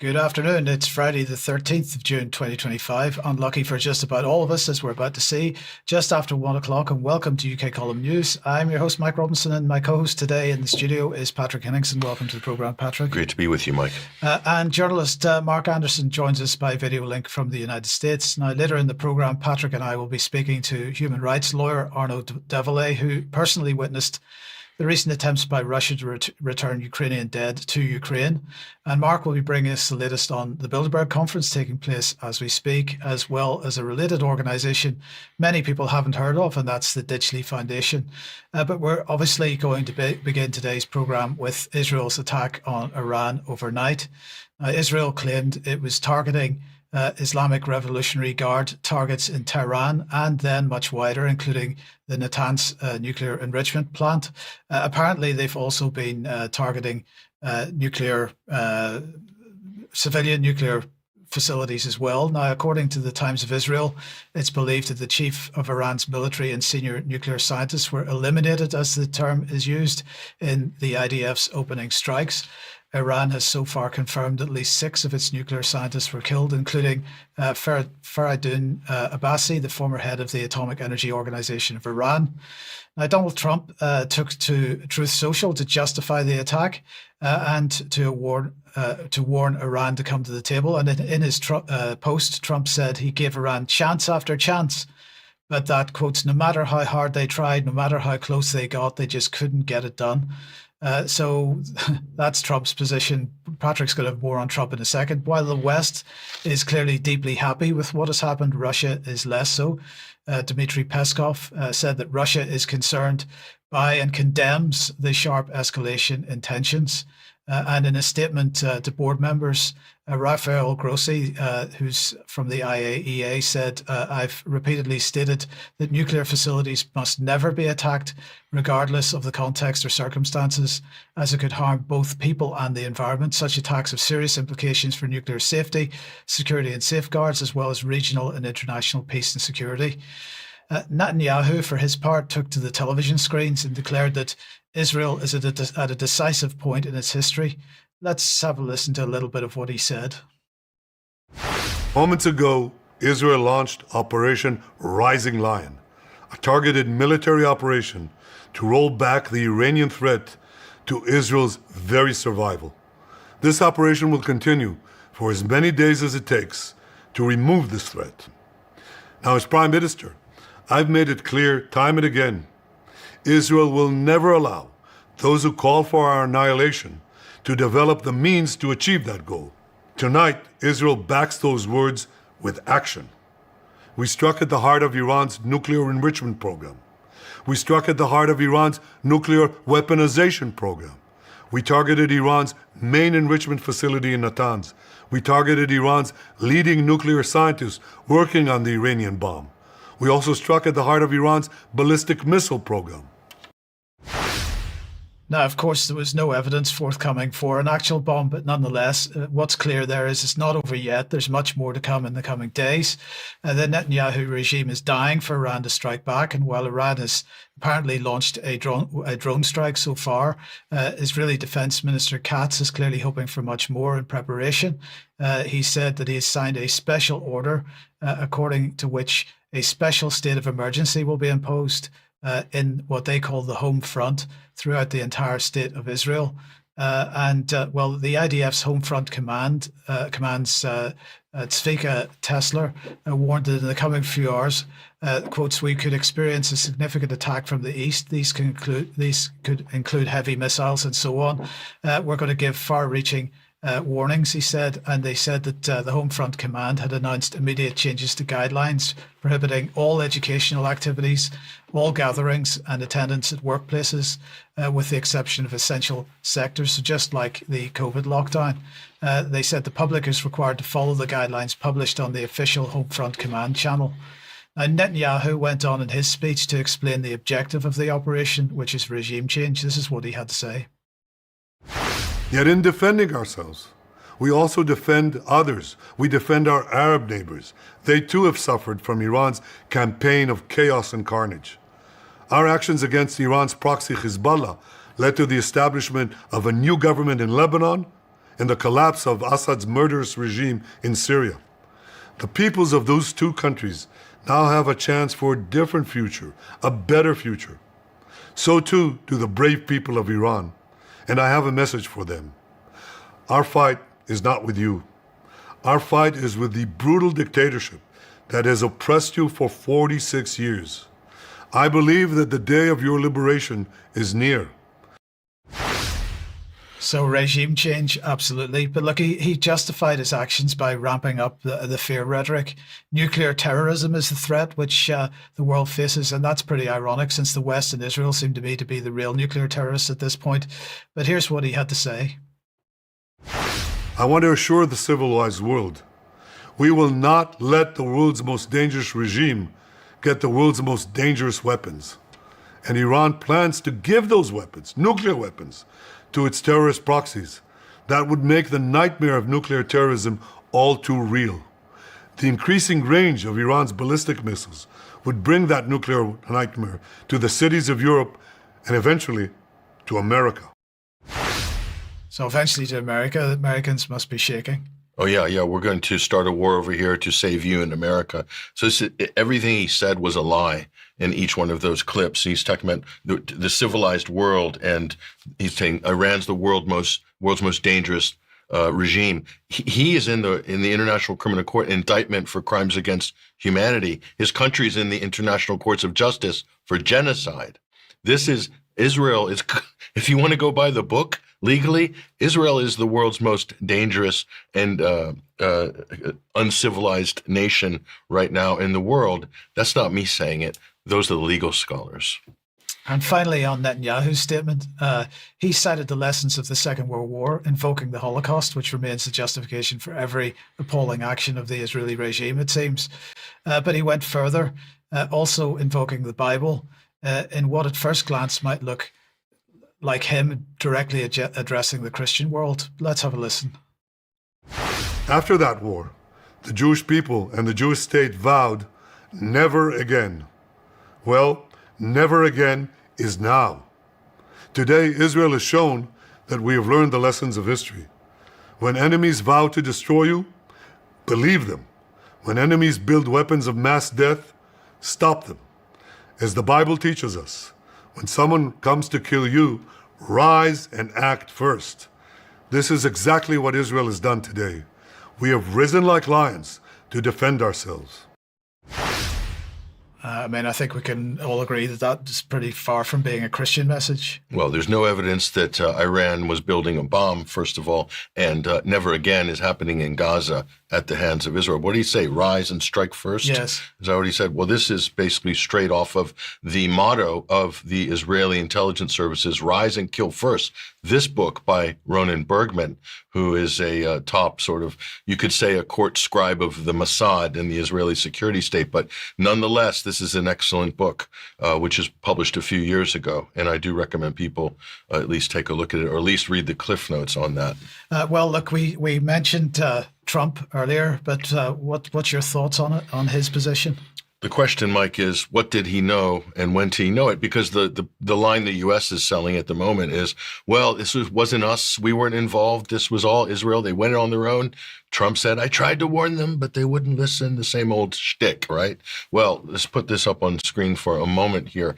Good afternoon. It's Friday, the 13th of June, 2025. Unlucky for just about all of us, as we're about to see, just after 1 o'clock. And welcome to UK Column News. I'm your host, Mike Robinson, and my co host today in the studio is Patrick Henningsen. Welcome to the programme, Patrick. Great to be with you, Mike. And journalist Mark Anderson joins us by video link from the United States. Now, later in the programme, Patrick and I will be speaking to human rights lawyer Arnaud Devolay, who personally witnessed the recent attempts by Russia to return Ukrainian dead to Ukraine. And Mark will be bringing us the latest on the Bilderberg conference taking place as we speak, as well as a related organisation many people haven't heard of, and that's the Ditchley Foundation. But we're obviously going to begin today's programme with Israel's attack on Iran overnight. Israel claimed it was targeting Islamic Revolutionary Guard targets in Tehran and then much wider, including the Natanz nuclear enrichment plant. Apparently, they've also been targeting civilian nuclear facilities as well. Now, according to the Times of Israel, it's believed that the chief of Iran's military and senior nuclear scientists were eliminated, as the term is used, in the IDF's opening strikes. Iran has so far confirmed at least 6 of its nuclear scientists were killed, including Faridun Abbasi, the former head of the Atomic Energy Organization of Iran. Now, Donald Trump took to Truth Social to justify the attack and to warn Iran to come to the table. And in his post, Trump said he gave Iran chance after chance, but that, quotes, no matter how hard they tried, no matter how close they got, they just couldn't get it done. So that's Trump's position. Patrick's going to have more on Trump in a second. While the West is clearly deeply happy with what has happened, Russia is less so. Dmitry Peskov said that Russia is concerned by and condemns the sharp escalation in tensions. And in a statement to board members, Rafael Grossi, who's from the IAEA, said, I've repeatedly stated that nuclear facilities must never be attacked, regardless of the context or circumstances, as it could harm both people and the environment. Such attacks have serious implications for nuclear safety, security and safeguards, as well as regional and international peace and security. Netanyahu, for his part, took to the television screens and declared that Israel is at a decisive point in its history. Let's have a listen to a little bit of what he said. Moments ago, Israel launched Operation Rising Lion, a targeted military operation to roll back the Iranian threat to Israel's very survival. This operation will continue for as many days as it takes to remove this threat. Now, as Prime Minister, I've made it clear time and again, Israel will never allow those who call for our annihilation to develop the means to achieve that goal. Tonight, Israel backs those words with action. We struck at the heart of Iran's nuclear enrichment program. We struck at the heart of Iran's nuclear weaponization program. We targeted Iran's main enrichment facility in Natanz. We targeted Iran's leading nuclear scientists working on the Iranian bomb. We also struck at the heart of Iran's ballistic missile program. Now, of course, there was no evidence forthcoming for an actual bomb, but nonetheless, what's clear there is it's not over yet. There's much more to come in the coming days. The Netanyahu regime is dying for Iran to strike back, and while Iran has apparently launched a drone strike so far, Israeli Defense Minister Katz is clearly hoping for much more in preparation. He said that he has signed a special order, according to which a special state of emergency will be imposed in what they call the home front throughout the entire state of Israel. Well, the IDF's home front commands Tzvika Tesler warned that in the coming few hours, quotes, we could experience a significant attack from the east. These could include heavy missiles and so on. We're going to give far-reaching warnings, he said, and they said that the Home Front Command had announced immediate changes to guidelines prohibiting all educational activities, all gatherings and attendance at workplaces, with the exception of essential sectors. So just like the COVID lockdown, they said the public is required to follow the guidelines published on the official Home Front Command channel. Now, Netanyahu went on in his speech to explain the objective of the operation, which is regime change. This is what he had to say. Yet in defending ourselves, we also defend others. We defend our Arab neighbors. They too have suffered from Iran's campaign of chaos and carnage. Our actions against Iran's proxy Hezbollah led to the establishment of a new government in Lebanon and the collapse of Assad's murderous regime in Syria. The peoples of those two countries now have a chance for a different future, a better future. So too do the brave people of Iran, and I have a message for them. Our fight is not with you. Our fight is with the brutal dictatorship that has oppressed you for 46 years. I believe that the day of your liberation is near. So regime change, absolutely. But look, he justified his actions by ramping up the fear rhetoric. Nuclear terrorism is the threat which the world faces, and that's pretty ironic since the West and Israel seem to me to be the real nuclear terrorists at this point. But here's what he had to say. I want to assure the civilized world, we will not let the world's most dangerous regime get the world's most dangerous weapons. And Iran plans to give those weapons, nuclear weapons, to its terrorist proxies. That would make the nightmare of nuclear terrorism all too real. The increasing range of Iran's ballistic missiles would bring that nuclear nightmare to the cities of Europe and eventually to America. So eventually to America, the Americans must be shaking. Oh, yeah. We're going to start a war over here to save you in America. So everything he said was a lie in each one of those clips. He's talking about the civilized world, and he's saying Iran's the world's most dangerous regime. He is in the International Criminal Court indictment for crimes against humanity. His country is in the International Courts of Justice for genocide. Israel is, if you want to go by the book, legally, Israel is the world's most dangerous and uncivilized nation right now in the world. That's not me saying it. Those are the legal scholars. And finally, on Netanyahu's statement, he cited the lessons of the Second World War, invoking the Holocaust, which remains the justification for every appalling action of the Israeli regime, it seems. But he went further, also invoking the Bible in what at first glance might look like him directly addressing the Christian world. Let's have a listen. After that war, the Jewish people and the Jewish state vowed, never again. Well, never again is now. Today, Israel has shown that we have learned the lessons of history. When enemies vow to destroy you, believe them. When enemies build weapons of mass death, stop them. As the Bible teaches us, when someone comes to kill you, rise and act first. This is exactly what Israel has done today. We have risen like lions to defend ourselves. I think we can all agree that that is pretty far from being a Christian message. Well, there's no evidence that Iran was building a bomb, first of all, and never again is happening in Gaza at the hands of Israel. What did he say? Rise and strike first? Yes. Is that what he said? Well, this is basically straight off of the motto of the Israeli intelligence services, rise and kill first. This book by Ronen Bergman, who is a top sort of, you could say, a court scribe of the Mossad in the Israeli security state. But nonetheless, this is an excellent book, which was published a few years ago. And I do recommend people at least take a look at it, or at least read the cliff notes on that. Well, look, we mentioned Trump earlier, but what's your thoughts on it, on his position? The question, Mike, is what did he know and when did he know it? Because the line the U.S. is selling at the moment is, well, this wasn't us. We weren't involved. This was all Israel. They went on their own. Trump said, I tried to warn them, but they wouldn't listen. The same old shtick, right? Well, let's put this up on screen for a moment here.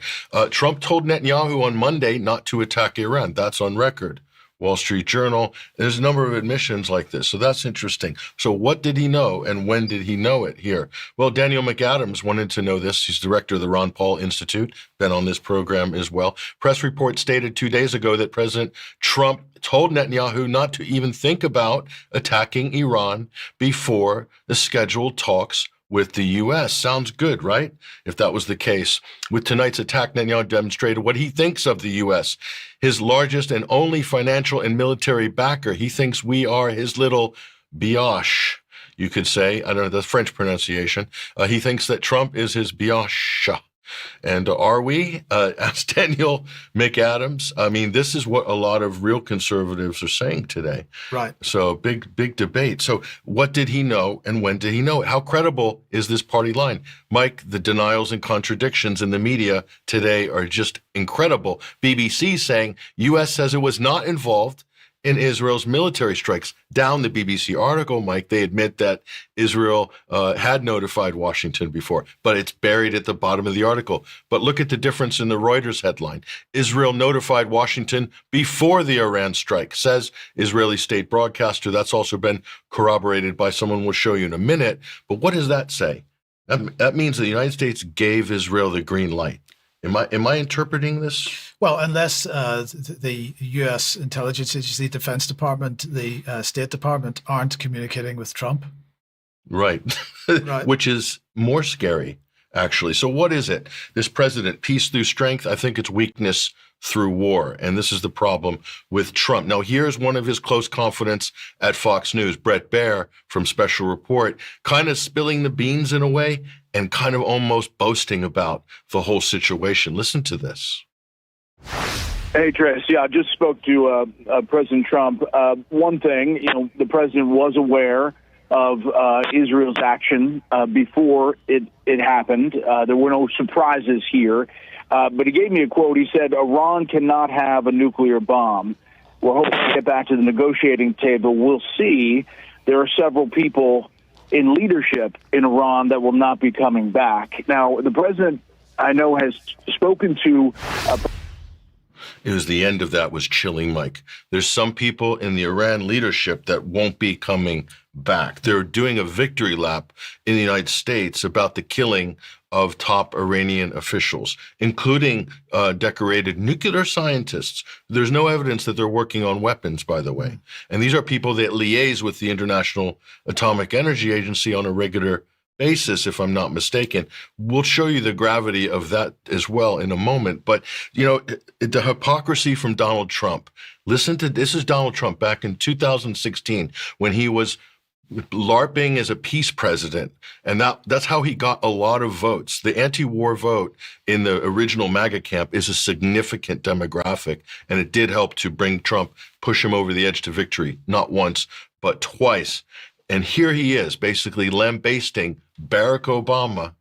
Trump told Netanyahu on Monday not to attack Iran. That's on record. Wall Street Journal. There's a number of admissions like this. So that's interesting. So what did he know and when did he know it here? Well, Daniel McAdams wanted to know this. He's director of the Ron Paul Institute, been on this program as well. Press report stated 2 days ago that President Trump told Netanyahu not to even think about attacking Iran before the scheduled talks with the U.S. Sounds good, right? If that was the case. With tonight's attack, Netanyahu demonstrated what he thinks of the U.S., his largest and only financial and military backer. He thinks we are his little biatch, you could say. I don't know the French pronunciation. He thinks that Trump is his biatch. And are we? Asked Daniel McAdams. I mean, this is what a lot of real conservatives are saying today. Right. So big debate. So what did he know and when did he know it? How credible is this party line? Mike, the denials and contradictions in the media today are just incredible. BBC saying U.S. says it was not involved in Israel's military strikes. Down the BBC article, Mike, they admit that Israel had notified Washington before, but it's buried at the bottom of the article. But look at the difference in the Reuters headline. Israel notified Washington before the Iran strike, says Israeli state broadcaster. That's also been corroborated by someone we'll show you in a minute. But what does that say? That means the United States gave Israel the green light. Am I interpreting this? Well, unless the U.S. intelligence agency, Defense Department, the State Department aren't communicating with Trump. Right. Right. Which is more scary, actually. So what is it? This president, peace through strength? I think it's weakness through war. And this is the problem with Trump. Now, here's one of his close confidants at Fox News, Bret Baier from Special Report, kind of spilling the beans in a way and kind of almost boasting about the whole situation. Listen to this. Hey, Trace. Yeah, I just spoke to President Trump. One thing, the president was aware of Israel's action before it happened. There were no surprises here. But he gave me a quote. He said, Iran cannot have a nuclear bomb. We're hoping to get back to the negotiating table. We'll see. There are several people in leadership in Iran that will not be coming back. Now, the president, I know, has spoken to... It was the end of that was chilling, Mike. There's some people in the Iran leadership that won't be coming back. They're doing a victory lap in the United States about the killing of top Iranian officials, including decorated nuclear scientists. There's no evidence that they're working on weapons, by the way. And these are people that liaise with the International Atomic Energy Agency on a regular basis, if I'm not mistaken. We'll show you the gravity of that as well in a moment. But, the hypocrisy from Donald Trump. Listen to this is Donald Trump back in 2016 when he was LARPing as a peace president. And that's how he got a lot of votes. The anti-war vote in the original MAGA camp is a significant demographic. And it did help to bring Trump, push him over the edge to victory, not once, but twice. And here he is, basically lambasting Barack Obama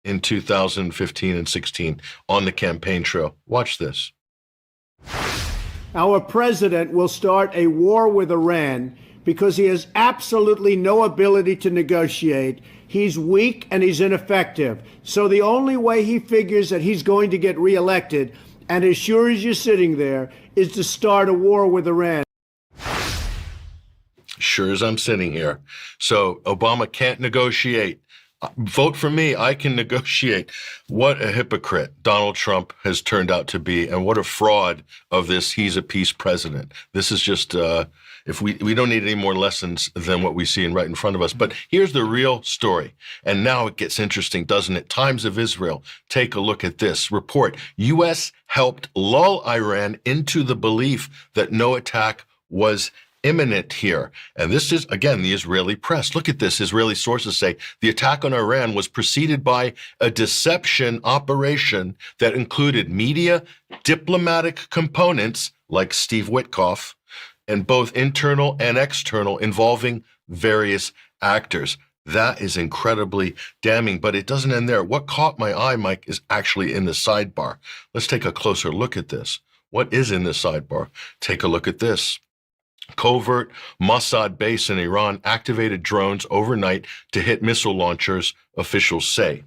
in 2015 and 16 on the campaign trail. Watch this. Our president will start a war with Iran because he has absolutely no ability to negotiate. He's weak and he's ineffective. So the only way he figures that he's going to get reelected, and as sure as you're sitting there, is to start a war with Iran. Sure as I'm sitting here. So Obama can't negotiate. Vote for me. I can negotiate. What a hypocrite Donald Trump has turned out to be, and what a fraud of this. He's a peace president. This is just, if we don't need any more lessons than what we see right in front of us. But here's the real story. And now it gets interesting, doesn't it? Times of Israel. Take a look at this report. U.S. helped lull Iran into the belief that no attack was imminent here. And this is, again, the Israeli press. Look at this. Israeli sources say the attack on Iran was preceded by a deception operation that included media, diplomatic components like Steve Witkoff, and both internal and external involving various actors. That is incredibly damning, but it doesn't end there. What caught my eye, Mike, is actually in the sidebar. Let's take a closer look at this. What is in the sidebar? Take a look at this. Covert Mossad base in Iran activated drones overnight to hit missile launchers, officials say,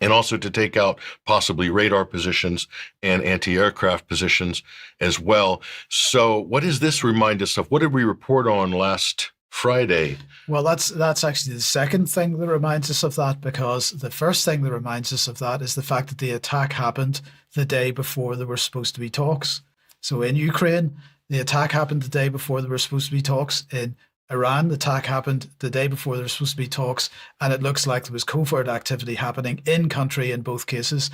and also to take out possibly radar positions and anti-aircraft positions as well. So what does this remind us of? What did we report on last Friday? Well, that's actually the second thing that reminds us of that, because the first thing that reminds us of that is the fact that the attack happened the day before there were supposed to be talks. So in Ukraine, the attack happened the day before there were supposed to be talks. In Iran, the attack happened the day before there were supposed to be talks. And it looks like there was covert activity happening in country in both cases.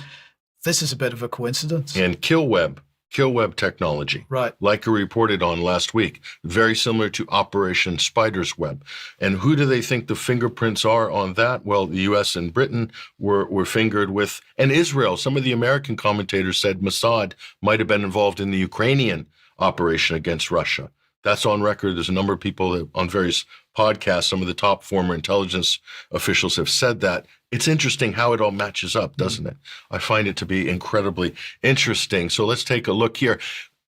This is a bit of a coincidence. And kill web technology, right? Like we reported on last week, very similar to Operation Spider's Web. And who do they think the fingerprints are on that? Well, the U.S. and Britain were fingered with, and Israel. Some of the American commentators said Mossad might have been involved in the Ukrainian operation against Russia. That's on record. There's a number of people on various podcasts. Some of the top former intelligence officials have said that. It's interesting how it all matches up, doesn't it? I find it to be incredibly interesting. So let's take a look here.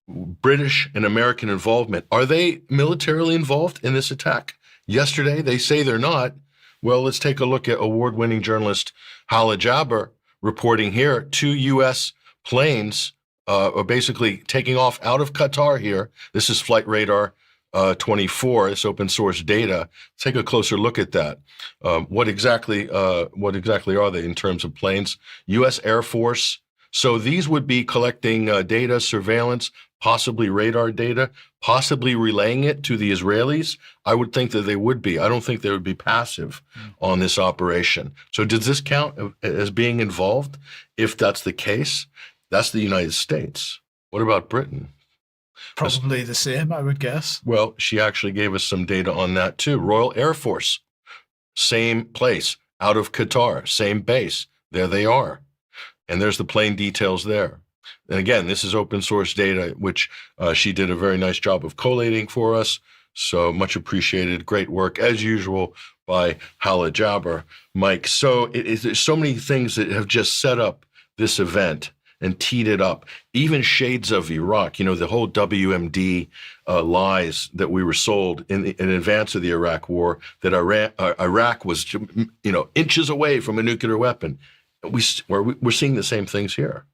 British and American involvement. Are they militarily involved in this attack? Yesterday, they say they're not. Well, let's take a look at award-winning journalist Hala Jabber reporting here. 2 U.S. planes are basically taking off out of Qatar here. This is Flight Radar 24. It's open source data. Take a closer look at that. What exactly are they in terms of planes? U.S. Air Force. So these would be collecting data, surveillance, possibly radar data, possibly relaying it to the Israelis. I would think that they would be. I don't think they would be passive on this operation. So does this count as being involved? If that's the case, that's the United States. What about Britain? Probably the same, I would guess. Well, she actually gave us some data on that too. Royal Air Force, same place, out of Qatar, same base. There they are. And there's the plane details there. And again, this is open source data, which she did a very nice job of collating for us. So much appreciated. Great work, as usual, by Hala Jabber, Mike. So there's so many things that have just set up this event and teed it up. Even shades of Iraq, the whole WMD lies that we were sold in advance of the Iraq war, that Iraq was, inches away from a nuclear weapon. We're seeing the same things here.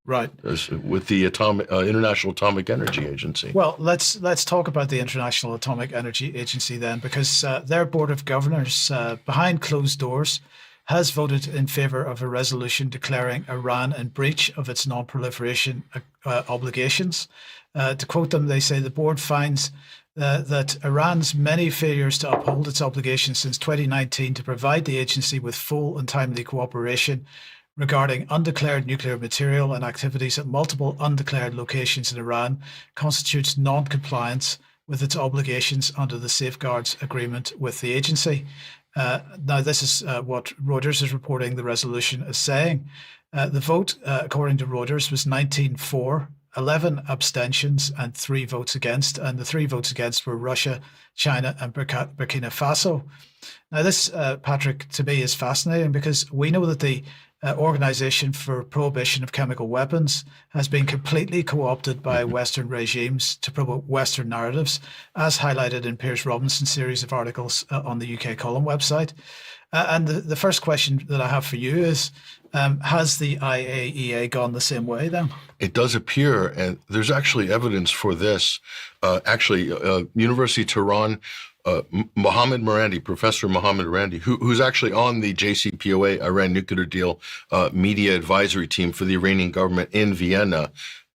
Right. With the International Atomic Energy Agency. Well, let's talk about the International Atomic Energy Agency then, because their board of governors, behind closed doors, has voted in favor of a resolution declaring Iran in breach of its non-proliferation obligations. To quote them, they say the board finds that Iran's many failures to uphold its obligations since 2019 to provide the agency with full and timely cooperation regarding undeclared nuclear material and activities at multiple undeclared locations in Iran constitutes non-compliance with its obligations under the Safeguards Agreement with the agency. Now, this is what Reuters is reporting the resolution is saying. The vote, according to Reuters, was 19-4, 11 abstentions and 3 votes against. And the 3 votes against were Russia, China and Burkina Faso. Now, this, Patrick, to me is fascinating because we know that the Organization for Prohibition of Chemical Weapons has been completely co-opted by Western regimes to promote Western narratives, as highlighted in Piers Robinson's series of articles on the UK Column website. And the first question that I have for you is, has the IAEA gone the same way then? It does appear, and there's actually evidence for this. University of Tehran, Mohammed Marandi, Professor Mohammed Marandi, who's actually on the JCPOA Iran nuclear deal media advisory team for the Iranian government in Vienna,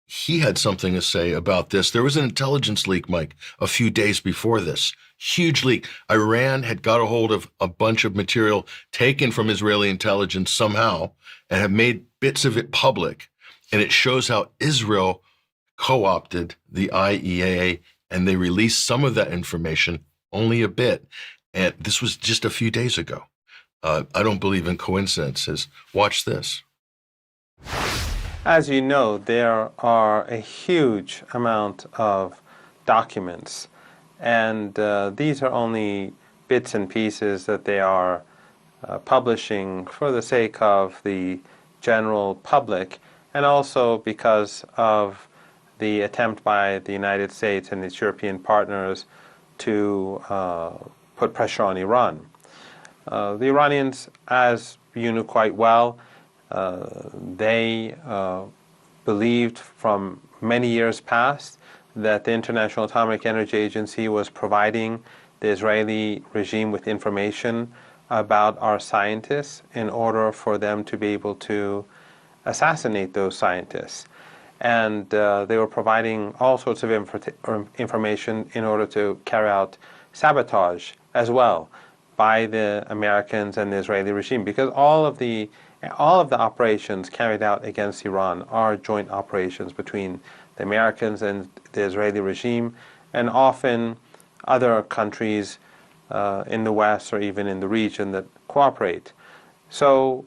he had something to say about this. There was an intelligence leak, Mike, a few days before this. Huge leak. Iran had got a hold of a bunch of material taken from Israeli intelligence somehow and have made bits of it public. And it shows how Israel co-opted the IAEA, and they released some of that information, only a bit. And this was just a few days ago. I don't believe in coincidences. Watch this. As you know, there are a huge amount of documents, and these are only bits and pieces that they are publishing for the sake of the general public, and also because of the attempt by the United States and its European partners to put pressure on Iran. The Iranians, as you know quite well, they believed from many years past that the International Atomic Energy Agency was providing the Israeli regime with information about our scientists in order for them to be able to assassinate those scientists. And they were providing all sorts of information in order to carry out sabotage as well by the Americans and the Israeli regime, because all of the operations carried out against Iran are joint operations between the Americans and the Israeli regime, and often other countries in the West or even in the region that cooperate. So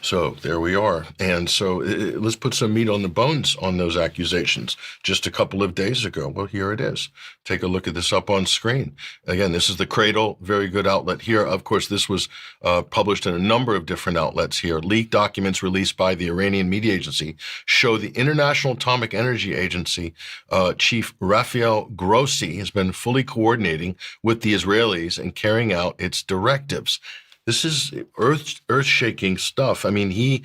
So there we are. And so let's put some meat on the bones on those accusations. Just a couple of days ago, well, here it is. Take a look at this up on screen. Again, this is the Cradle, very good outlet here. Of course, this was published in a number of different outlets here. Leaked documents released by the Iranian media agency show the International Atomic Energy Agency chief Rafael Grossi has been fully coordinating with the Israelis and carrying out its directives. This is earth-shaking stuff. I mean,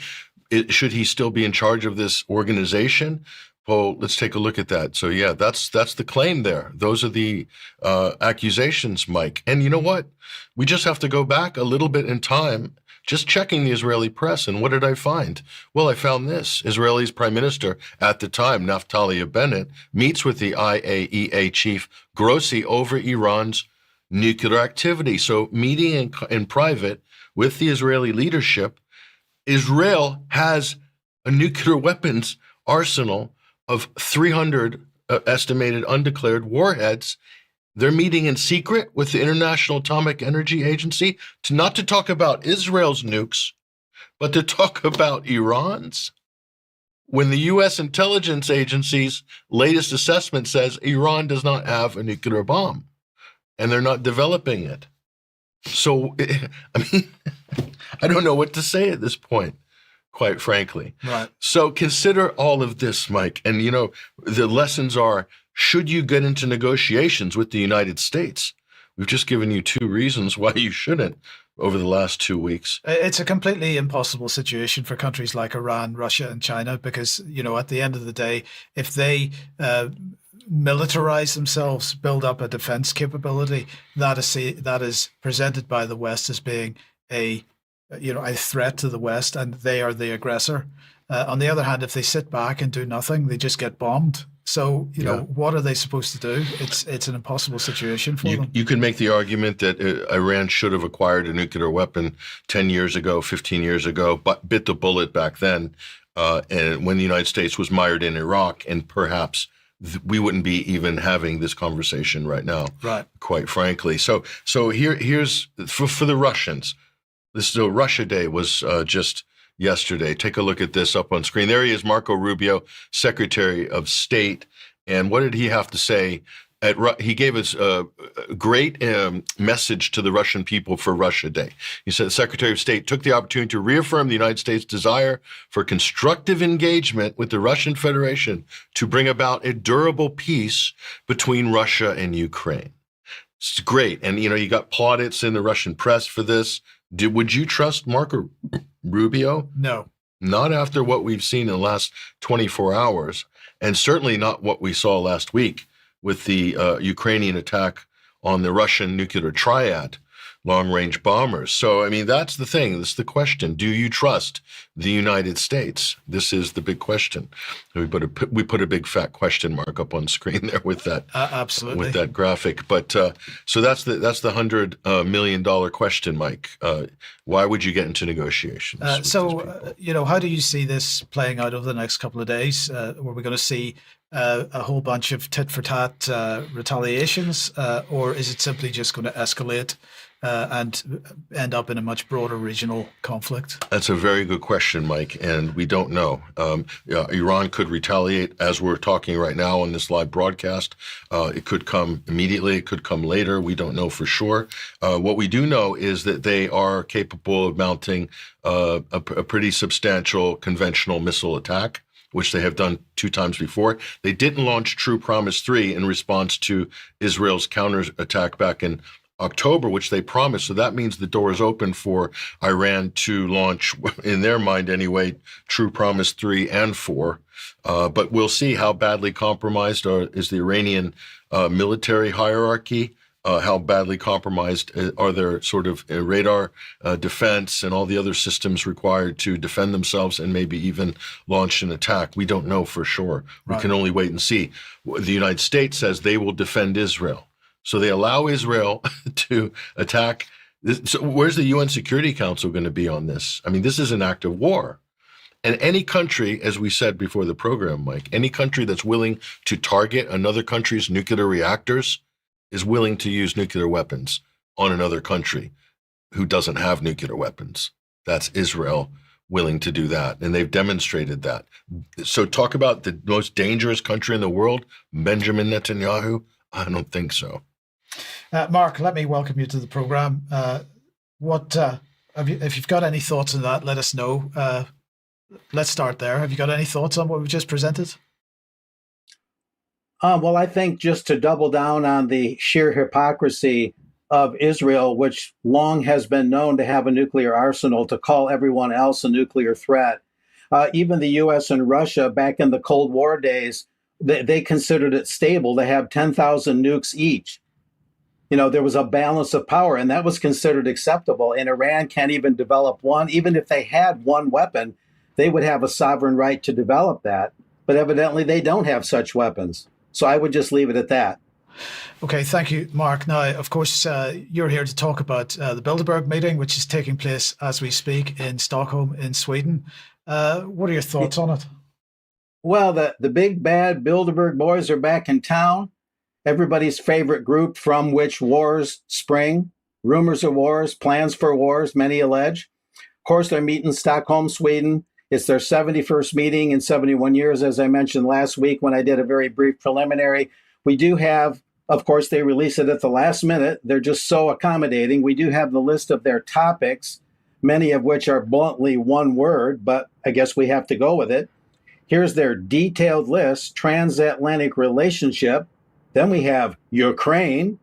should he still be in charge of this organization? Well, let's take a look at that. So, yeah, that's the claim there. Those are the accusations, Mike. And you know what? We just have to go back a little bit in time, just checking the Israeli press. And what did I find? Well, I found this. Israel's prime minister at the time, Naftali Bennett, meets with the IAEA chief Grossi over Iran's nuclear activity. So meeting in private with the Israeli leadership, Israel has a nuclear weapons arsenal of 300 estimated undeclared warheads. They're meeting in secret with the International Atomic Energy Agency not to talk about Israel's nukes, but to talk about Iran's. When the U.S. intelligence agency's latest assessment says Iran does not have a nuclear bomb, and they're not developing it. So, I mean, I don't know what to say at this point, quite frankly. Right. So consider all of this, Mike. And, you know, the lessons are, should you get into negotiations with the United States? We've just given you 2 reasons why you shouldn't over the last 2 weeks. It's a completely impossible situation for countries like Iran, Russia, and China because, you know, at the end of the day, if they militarize themselves, build up a defense capability, that is presented by the West as being a threat to the West, and they are the aggressor. On the other hand, if they sit back and do nothing, they just get bombed. So, you know, what are they supposed to do? It's an impossible situation for them. You can make the argument that Iran should have acquired a nuclear weapon 10 years ago, 15 years ago, but bit the bullet back then, and when the United States was mired in Iraq, and perhaps we wouldn't be even having this conversation right now, right? Quite frankly. So here's for the Russians. Russia Day was just yesterday. Take a look at this up on screen. There he is, Marco Rubio, Secretary of State. And what did he have to say? He gave us a great message to the Russian people for Russia Day. He said the Secretary of State took the opportunity to reaffirm the United States' desire for constructive engagement with the Russian Federation to bring about a durable peace between Russia and Ukraine. It's great. And, you know, you got plaudits in the Russian press for this. Would you trust Marco Rubio? No. Not after what we've seen in the last 24 hours, and certainly not what we saw last week with the Ukrainian attack on the Russian nuclear triad, long-range bombers. So, I mean, that's the thing. This is the question. Do you trust the United States? This is the big question. We put a big fat question mark up on screen there with that. Absolutely. With that graphic. But so that's the $100 million question, Mike. Why would you get into negotiations? You know, how do you see this playing out over the next couple of days? Were we going to see a whole bunch of tit-for-tat retaliations, or is it simply just going to escalate and end up in a much broader regional conflict? That's a very good question, Mike, and we don't know. Iran could retaliate as we're talking right now on this live broadcast. It could come immediately. It could come later. We don't know for sure. What we do know is that they are capable of mounting a pretty substantial conventional missile attack, which they have done 2 times before. They didn't launch True Promise 3 in response to Israel's counterattack back in October, which they promised. So that means the door is open for Iran to launch, in their mind anyway, True Promise 3 and 4. But we'll see how badly compromised is the Iranian military hierarchy. How badly compromised are their sort of radar defense and all the other systems required to defend themselves and maybe even launch an attack? We don't know for sure. Right. We can only wait and see. The United States says they will defend Israel. So they allow Israel to attack. So where's the UN Security Council going to be on this? I mean, this is an act of war. And any country, as we said before the program, Mike, any country that's willing to target another country's nuclear reactors is willing to use nuclear weapons on another country who doesn't have nuclear weapons. That's Israel willing to do that, and they've demonstrated that. So talk about the most dangerous country in the world, Benjamin Netanyahu. I don't think so. Mark, let me welcome you to the program. If you've got any thoughts on that, let us know. Let's start there. Have you got any thoughts on what we've just presented? Well, I think just to double down on the sheer hypocrisy of Israel, which long has been known to have a nuclear arsenal, to call everyone else a nuclear threat. Even the U.S. and Russia back in the Cold War days, they considered it stable to have 10,000 nukes each. You know, there was a balance of power, and that was considered acceptable. And Iran can't even develop one. Even if they had one weapon, they would have a sovereign right to develop that. But evidently, they don't have such weapons. So I would just leave it at that. Okay, thank you, Mark. Now, of course, you're here to talk about the Bilderberg meeting, which is taking place as we speak in Stockholm, in Sweden. What are your thoughts on it? Well, the big bad Bilderberg boys are back in town. Everybody's favorite group from which wars spring. Rumors of wars, plans for wars, many allege. Of course, they're meeting in Stockholm, Sweden. It's their 71st meeting in 71 years, as I mentioned last week when I did a very brief preliminary. We do have, of course, they release it at the last minute. They're just so accommodating. We do have the list of their topics, many of which are bluntly one word, but I guess we have to go with it. Here's their detailed list: transatlantic relationship. Then we have Ukraine.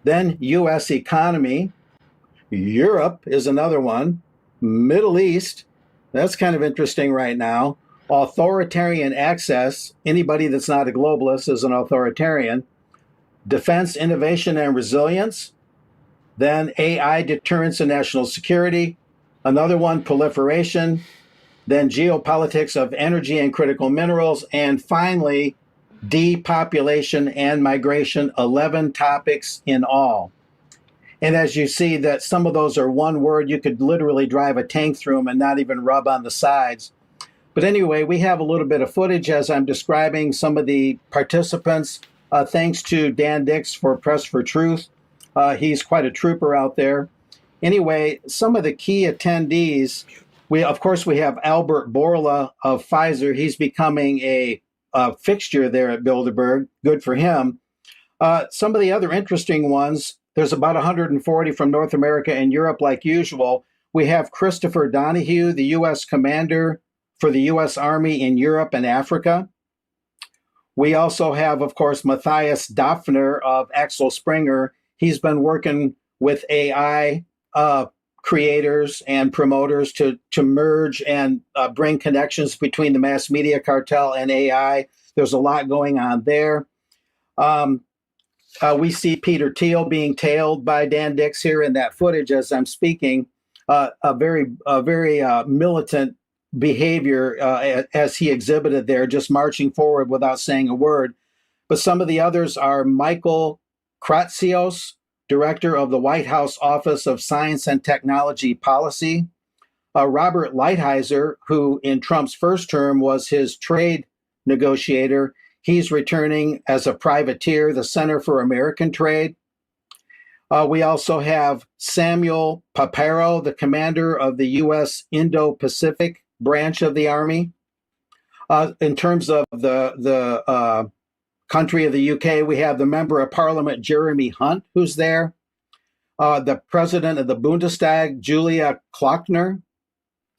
Then U.S. economy. Europe is another one. Middle East. That's kind of interesting right now. Authoritarian access. Anybody that's not a globalist is an authoritarian. Defense, innovation, and resilience. Then AI, deterrence, and national security. Another one, proliferation. Then geopolitics of energy and critical minerals. And finally, depopulation and migration, 11 topics in all. And as you see that some of those are one word, you could literally drive a tank through them and not even rub on the sides. But anyway, we have a little bit of footage as I'm describing some of the participants. Thanks to Dan Dix for Press for Truth. He's quite a trooper out there. Anyway, some of the key attendees, we have Albert Bourla of Pfizer. He's becoming a fixture there at Bilderberg. Good for him. Some of the other interesting ones, there's about 140 from North America and Europe like usual. We have Christopher Donahue, the U.S. commander for the U.S. Army in Europe and Africa. We also have, of course, Matthias Döpfner of Axel Springer. He's been working with AI creators and promoters to merge and bring connections between the mass media cartel and AI. There's a lot going on there. We see Peter Thiel being tailed by Dan Dix here in that footage as I'm speaking. A very militant behavior as he exhibited there, just marching forward without saying a word. But some of the others are Michael Kratsios, director of the White House Office of Science and Technology Policy. Robert Lighthizer, who in Trump's first term was his trade negotiator. He's returning as a privateer, the Center for American Trade. We also have Samuel Papero, the commander of the U.S. Indo-Pacific branch of the Army. In terms of the country of the UK, we have the Member of Parliament, Jeremy Hunt, who's there. The President of the Bundestag, Julia Klöckner.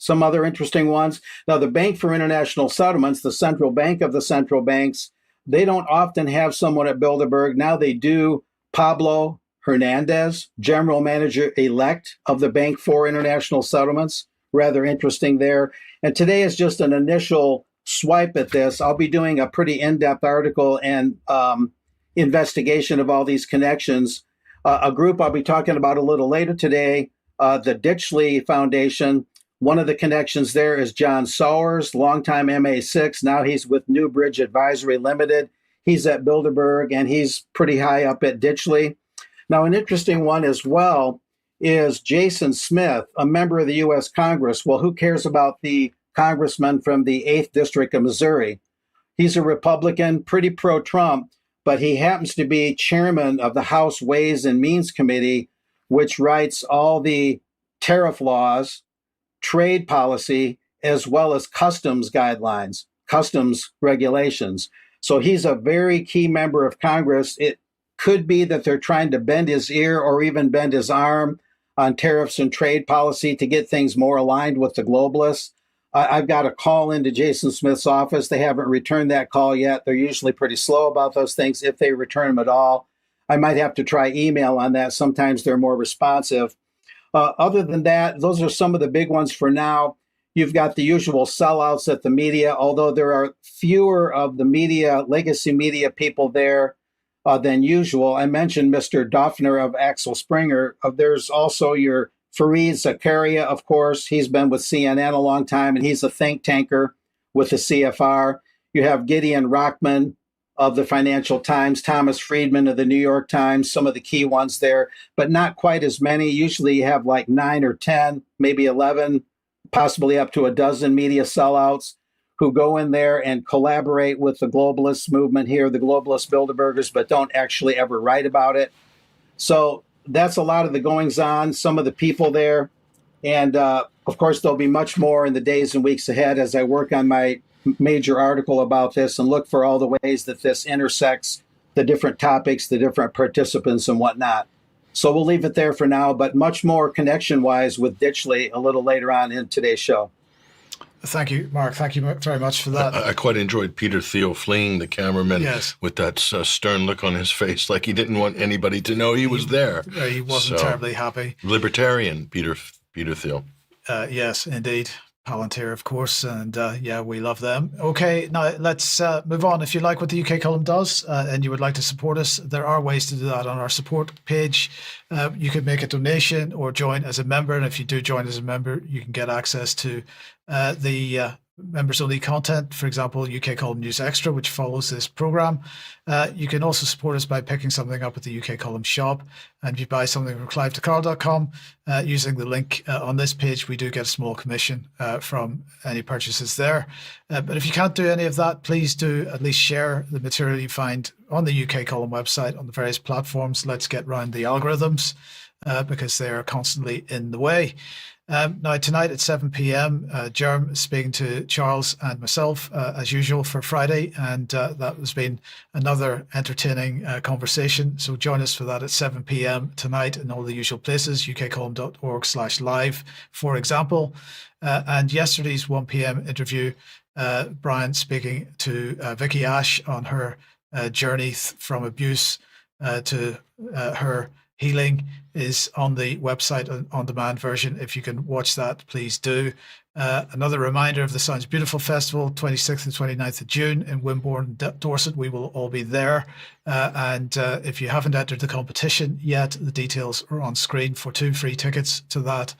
Some other interesting ones. Now, the Bank for International Settlements, the central bank of the central banks, they don't often have someone at Bilderberg. Now they do. Pablo Hernandez, general manager-elect of the Bank for International Settlements. Rather interesting there. And today is just an initial swipe at this. I'll be doing a pretty in-depth article and investigation of all these connections. A group I'll be talking about a little later today, the Ditchley Foundation. One of the connections there is John Sowers, longtime MA6. Now he's with Newbridge Advisory Limited. He's at Bilderberg, and he's pretty high up at Ditchley. Now, an interesting one as well is Jason Smith, a member of the U.S. Congress. Well, who cares about the congressman from the 8th District of Missouri? He's a Republican, pretty pro-Trump, but he happens to be chairman of the House Ways and Means Committee, which writes all the tariff laws trade policy as well as customs guidelines, customs regulations. So he's a very key member of Congress. It could be that they're trying to bend his ear or even bend his arm on tariffs and trade policy to get things more aligned with the globalists. I've got a call into Jason Smith's office. They haven't returned that call yet. They're usually pretty slow about those things, if they return them at all. I might have to try email on that. Sometimes they're more responsive. Other than that, those are some of the big ones for now. You've got the usual sellouts at the media, although there are fewer of the media, legacy media people there than usual. I mentioned Mr. Doffner of Axel Springer. There's also your Fareed Zakaria, of course. He's been with CNN a long time, and he's a think tanker with the CFR. You have Gideon Rachman of the Financial Times, Thomas Friedman of the New York Times, some of the key ones there, but not quite as many. Usually you have like 9 or 10, maybe 11, possibly up to a dozen media sellouts who go in there and collaborate with the globalist movement here, the globalist Bilderbergers, but don't actually ever write about it. So that's a lot of the goings on, some of the people there. And of course, there'll be much more in the days and weeks ahead as I work on my major article about this and look for all the ways that this intersects the different topics, the different participants and whatnot. So we'll leave it there for now, but much more connection-wise with Ditchley a little later on in today's show. Thank you, Mark. Thank you very much for that. I quite enjoyed Peter Thiel fleeing the cameraman with that stern look on his face, like he didn't want anybody to know he was there. He wasn't terribly happy. Libertarian, Peter Thiel. Yes, indeed. Palantir, of course, and we love them. Okay, now let's move on. If you like what the UK Column does and you would like to support us, there are ways to do that on our support page. You could make a donation or join as a member, and if you do join as a member, you can get access to the members-only content, for example, UK Column News Extra, which follows this program. You can also support us by picking something up at the UK Column shop. And if you buy something from clive2carl.com, using the link on this page, we do get a small commission from any purchases there. But if you can't do any of that, please do at least share the material you find on the UK Column website on the various platforms. Let's get round the algorithms because they are constantly in the way. Now, tonight at 7 p.m., Jerm is speaking to Charles and myself, as usual, for Friday, and that has been another entertaining conversation. So join us for that at 7 p.m. tonight in all the usual places, ukcolumn.org/live, for example. And yesterday's 1 p.m. interview, Brian speaking to Vicky Ash on her journey from abuse to her healing, is on the website, an on-demand version. If you can watch that, please do. Another reminder of the Sounds Beautiful Festival, 26th and 29th of June in Wimborne, Dorset. We will all be there. And if you haven't entered the competition yet, the details are on screen for 2 free tickets to that.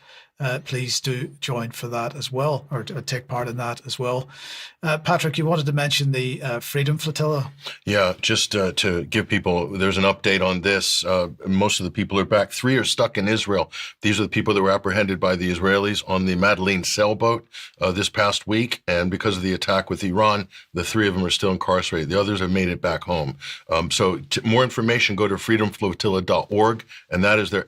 Please do join for that as well, or take part in that as well. Patrick, you wanted to mention the Freedom Flotilla. Yeah, just to give people, there's an update on this. Most of the people are back. 3 are stuck in Israel. These are the people that were apprehended by the Israelis on the Madeleine sailboat this past week. And because of the attack with Iran, the 3 of them are still incarcerated. The others have made it back home. So more information, go to freedomflotilla.org, and that is their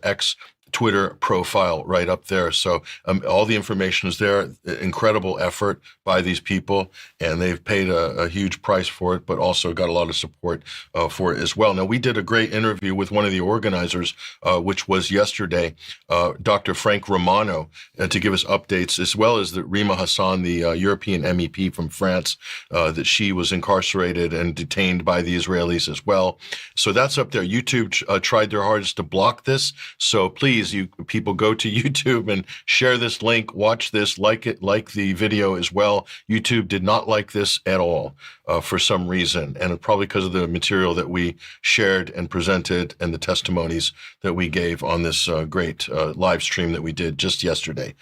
Twitter profile right up there. So all the information is there. Incredible effort by these people, and they've paid a huge price for it, but also got a lot of support for it as well. Now, we did a great interview with one of the organizers, which was yesterday, Dr. Frank Romano, to give us updates, as well as the Rima Hassan, the European MEP from France, that she was incarcerated and detained by the Israelis as well. So that's up there. YouTube tried their hardest to block this. So please, you people, go to YouTube and share this link, watch this, like it, like the video as well. YouTube did not like this at all for some reason, and probably because of the material that we shared and presented and the testimonies that we gave on this great live stream that we did just yesterday,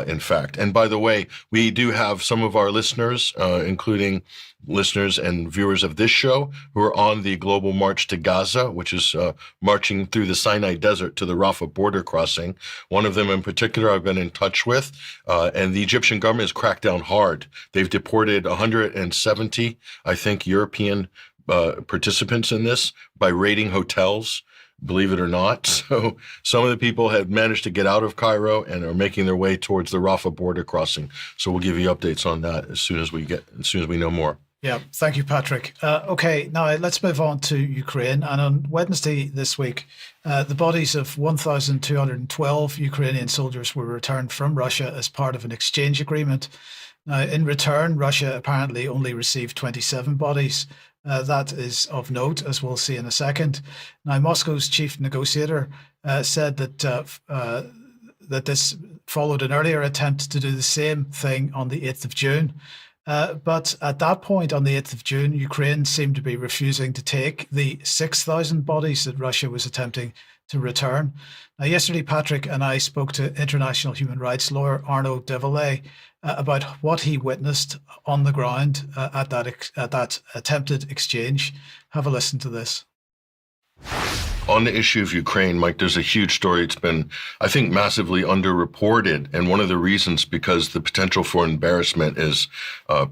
in fact. And by the way, we do have some of our listeners, including listeners and viewers of this show, who are on the Global March to Gaza, which is marching through the Sinai Desert to the Rafah border crossing. One of them in particular I've been in touch with, and the Egyptian government has cracked down hard. They've deported 170, I think, European participants in this by raiding hotels. believe it or not. So some of the people have managed to get out of Cairo and are making their way towards the Rafah border crossing. So we'll give you updates on that as soon as we know more. Yeah, thank you, Patrick. Okay, now let's move on to Ukraine. And on Wednesday this week, the bodies of 1,212 Ukrainian soldiers were returned from Russia as part of an exchange agreement. Now, in return, Russia apparently only received 27 bodies. That is of note, as we'll see in a second. Now, Moscow's chief negotiator said that that this followed an earlier attempt to do the same thing on the 8th of June. But at that point, on the 8th of June, Ukraine seemed to be refusing to take the 6,000 bodies that Russia was attempting to return. Now, yesterday, Patrick and I spoke to international human rights lawyer Arnaud de Vallée about what he witnessed on the ground at that attempted exchange. Have a listen to this. On the issue of Ukraine, Mike, there's a huge story. It's been, I think, massively underreported. And one of the reasons, because the potential for embarrassment is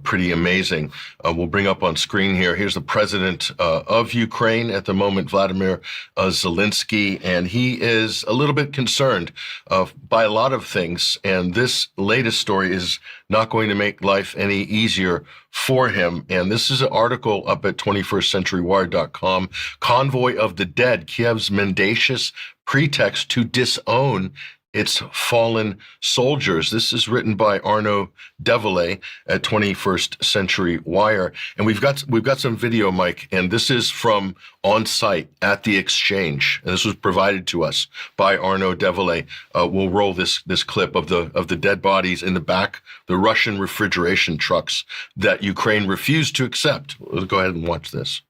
pretty amazing. We'll bring up on screen here. Here's the president of Ukraine at the moment, Vladimir Zelensky. And he is a little bit concerned by a lot of things. And this latest story is not going to make life any easier for him. And this is an article up at 21stcenturywire.com. Convoy of the Dead, Kiev's mendacious pretext to disown its fallen soldiers. This is written by Arnaud de Vallée at 21st Century Wire. And we've got some video, Mike, and this is from on site at the exchange. And this was provided to us by Arnaud de Vallée. We'll roll this clip of the dead bodies in the back, the Russian refrigeration trucks that Ukraine refused to accept. Let's go ahead and watch this.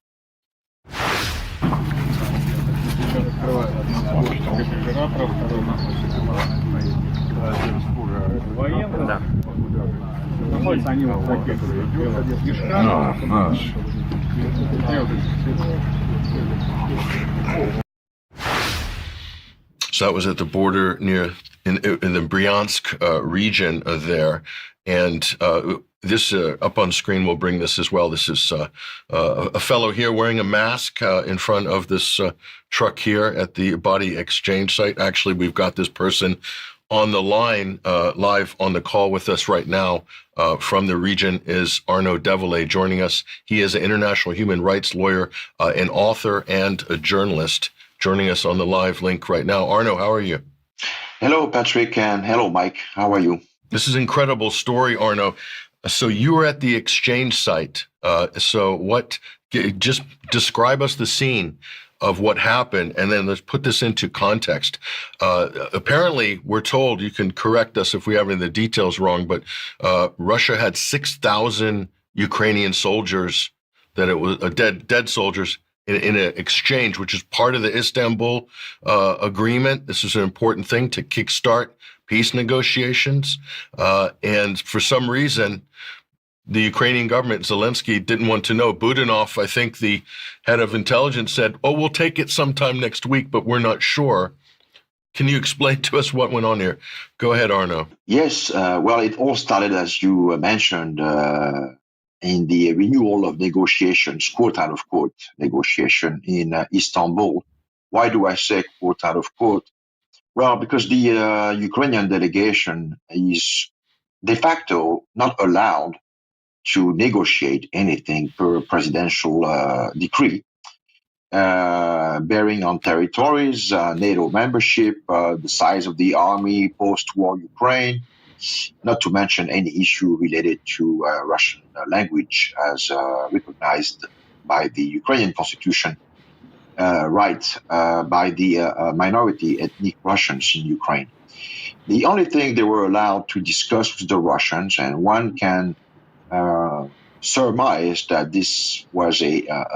So that was at the border near in the Bryansk region there, and this up on screen. We'll bring this as well. This is a fellow here wearing a mask in front of this truck here at the body exchange site. Actually, we've got this person on the line, live on the call with us right now from the region is Arnaud de Vallée joining us. He is an international human rights lawyer, an author, and a journalist joining us on the live link right now. Arnaud, how are you? Hello, Patrick, and hello, Mike. How are you? This is an incredible story, Arnaud. So you were at the exchange site. Just describe us the scene of what happened, and then let's put this into context. Apparently, we're told, you can correct us if we have any of the details wrong, but Russia had 6,000 Ukrainian soldiers, that it was dead soldiers in an exchange, which is part of the Istanbul agreement. This is an important thing to kickstart peace negotiations. And for some reason, the Ukrainian government, Zelensky, didn't want to know. Budanov, I think the head of intelligence, said, "Oh, we'll take it sometime next week, but we're not sure." Can you explain to us what went on here? Go ahead, Arnaud. Yes, well, it all started, as you mentioned, in the renewal of negotiations, quote unquote, negotiation in Istanbul. Why do I say quote unquote? Well, because the Ukrainian delegation is de facto not allowed to negotiate anything per presidential decree bearing on territories, NATO membership, the size of the army, post-war Ukraine, not to mention any issue related to Russian language as recognized by the Ukrainian constitution, by the minority ethnic Russians in Ukraine. The only thing they were allowed to discuss with the Russians, and one can surmise that this was a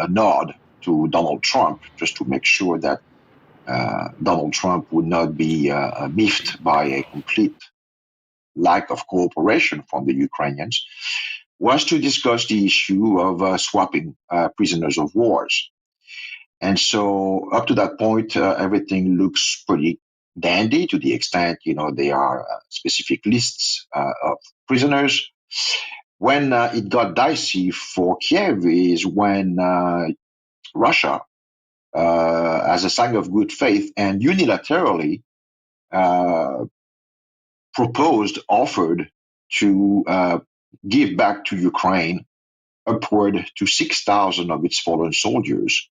nod to Donald Trump, just to make sure that Donald Trump would not be miffed by a complete lack of cooperation from the Ukrainians, was to discuss the issue of swapping prisoners of wars. And so up to that point, everything looks pretty dandy, to the extent, there are specific lists of prisoners. When it got dicey for Kiev is when Russia as a sign of good faith and unilaterally offered to give back to Ukraine upward to 6,000 of its fallen soldiers.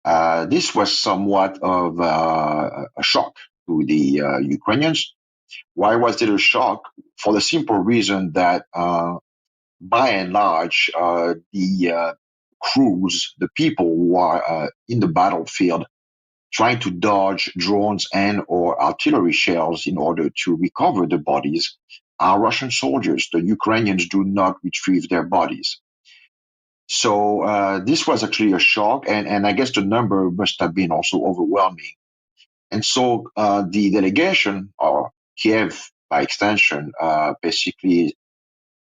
This was somewhat of a shock to the Ukrainians. Why was it a shock? For the simple reason that, by and large, the crews, the people who are in the battlefield, trying to dodge drones and or artillery shells in order to recover the bodies, are Russian soldiers. The Ukrainians do not retrieve their bodies. So this was actually a shock, and I guess the number must have been also overwhelming. And so the delegation, or Kiev by extension, basically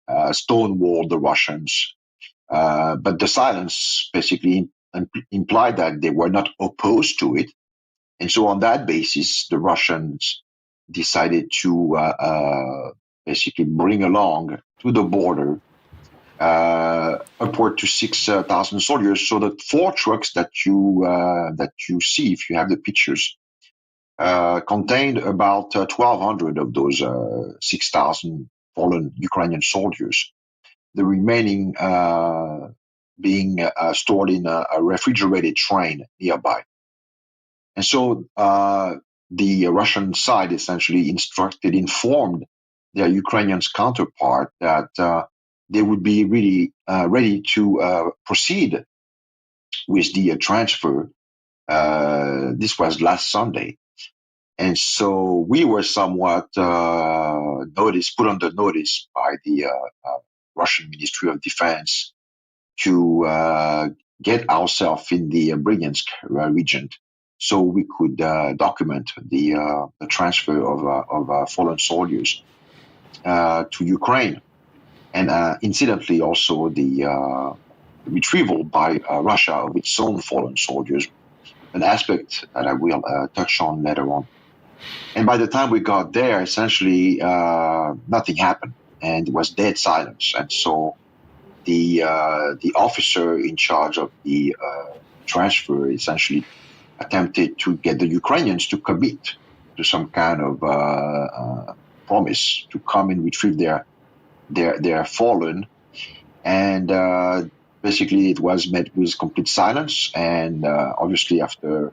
stonewalled the Russians. But the silence basically implied that they were not opposed to it. And so on that basis, the Russians decided to basically bring along to the border upward to 6,000 soldiers. So the 4 trucks that you see, if you have the pictures, contained about 1,200 of those 6,000 fallen Ukrainian soldiers. The remaining being stored in a refrigerated train nearby. And so the Russian side essentially informed their Ukrainian counterpart that they would be really ready to proceed with the transfer. This was last Sunday. And so we were somewhat put under notice by the Russian Ministry of Defense to get ourselves in the Bryansk region so we could document the transfer of fallen soldiers to Ukraine. And incidentally, also the retrieval by Russia of its own fallen soldiers, an aspect that I will touch on later on. And by the time we got there, essentially nothing happened, and it was dead silence. And so the officer in charge of the transfer essentially attempted to get the Ukrainians to commit to some kind of promise to come and retrieve their fallen. And basically it was met with complete silence. And obviously after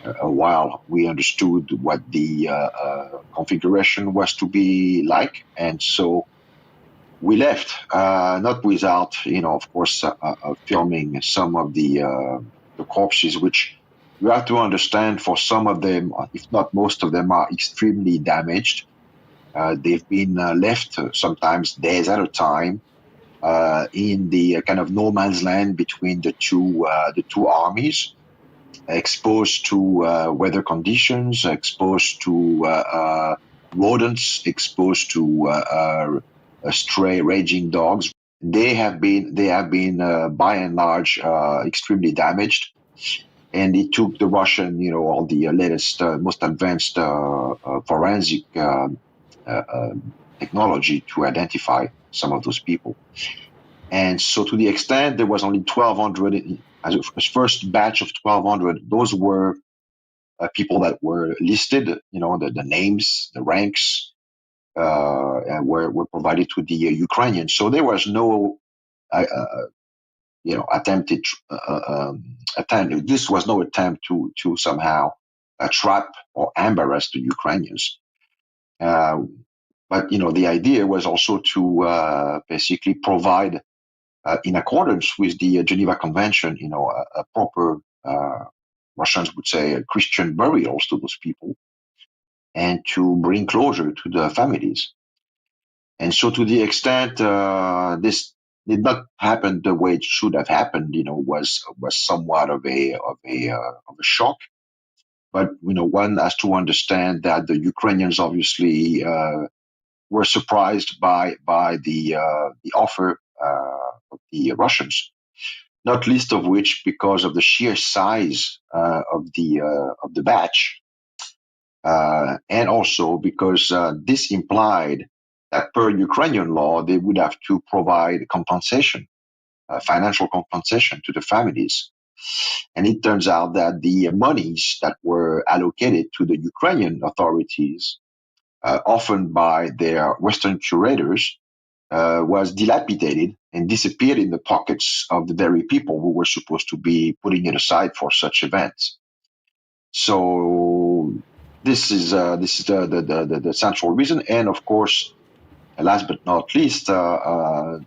a while, we understood what the configuration was to be like. And so we left, not without, of course, filming some of the corpses, which you have to understand for some of them, if not most of them, are extremely damaged. They've been left sometimes days at a time in the kind of no man's land between the two armies, exposed to weather conditions, exposed to rodents, exposed to stray raging dogs. They have been by and large extremely damaged, and it took the Russian, all the latest, most advanced forensic technology to identify some of those people. And so, to the extent there was only 1,200, as a first batch of 1,200, those were people that were listed, the names, the ranks, and were provided to the Ukrainians. So there was no, attempted attempt. This was no attempt to somehow trap or embarrass the Ukrainians. But the idea was also to basically provide, in accordance with the Geneva Convention, a proper, Russians would say, Christian burials to those people, and to bring closure to the families. And so, to the extent this did not happen the way it should have happened, was somewhat of a shock. But one has to understand that the Ukrainians obviously were surprised by the offer of the Russians, not least of which because of the sheer size of the batch, and also because this implied that per Ukrainian law they would have to provide compensation, financial compensation to the families. And it turns out that the monies that were allocated to the Ukrainian authorities, often by their Western curators, was dilapidated and disappeared in the pockets of the very people who were supposed to be putting it aside for such events. So this is the central reason, and of course, last but not least, the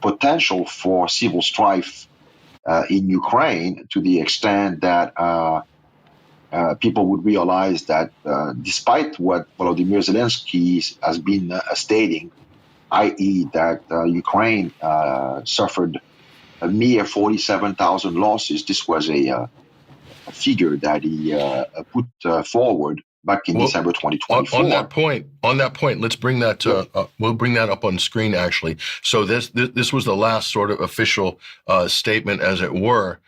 potential for civil strife in Ukraine, to the extent that people would realize that despite what Volodymyr Zelensky has been stating, i.e., that Ukraine suffered a mere 47,000 losses, this was a figure that he put forward back in December 2024. On that point, let's bring that we'll bring that up on screen, actually. So this was the last sort of official statement, as it were,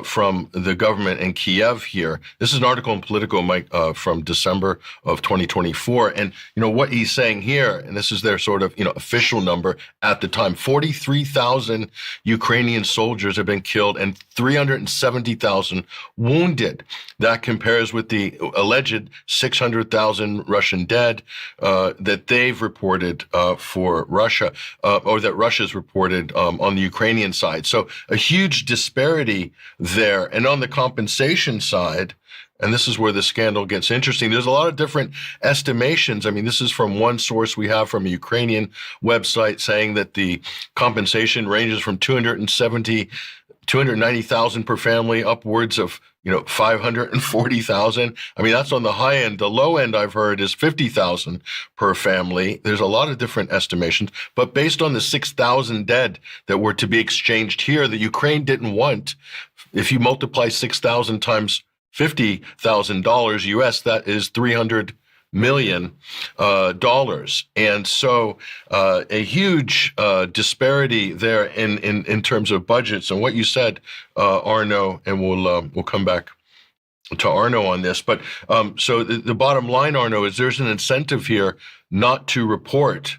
from the government in Kiev here. This is an article in Politico, Mike, from December of 2024. And, what he's saying here, and this is their sort of, official number at the time, 43,000 Ukrainian soldiers have been killed and 370,000 wounded. That compares with the alleged 600,000 Russian dead that they've reported for Russia, or that Russia's reported on the Ukrainian side. So a huge disparity there. And on the compensation side, and this is where the scandal gets interesting, there's a lot of different estimations. I mean, this is from one source we have from a Ukrainian website saying that the compensation ranges from 290,000 per family, upwards of 540,000. I mean, that's on the high end. The low end I've heard is 50,000 per family. There's a lot of different estimations, but based on the 6,000 dead that were to be exchanged here, that Ukraine didn't want, if you multiply 6,000 times $50,000 US, that is $300 million. And so a huge disparity there in terms of budgets. And what you said, Arnaud, and we'll come back to Arnaud on this. But so the bottom line, Arnaud, is there's an incentive here not to report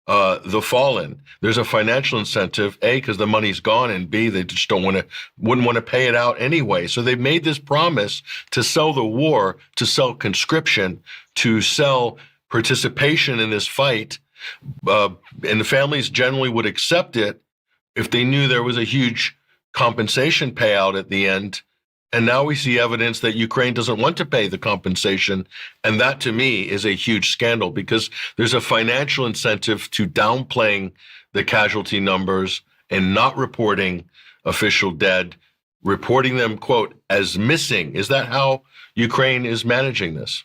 the fallen. There's a financial incentive, A, because the money's gone, and B, they just wouldn't want to pay it out anyway. So they made this promise to sell the war, to sell conscription, to sell participation in this fight, and the families generally would accept it if they knew there was a huge compensation payout at the end. And now we see evidence that Ukraine doesn't want to pay the compensation. And that, to me, is a huge scandal, because there's a financial incentive to downplaying the casualty numbers and not reporting official dead, reporting them, quote, as missing. Is that how Ukraine is managing this?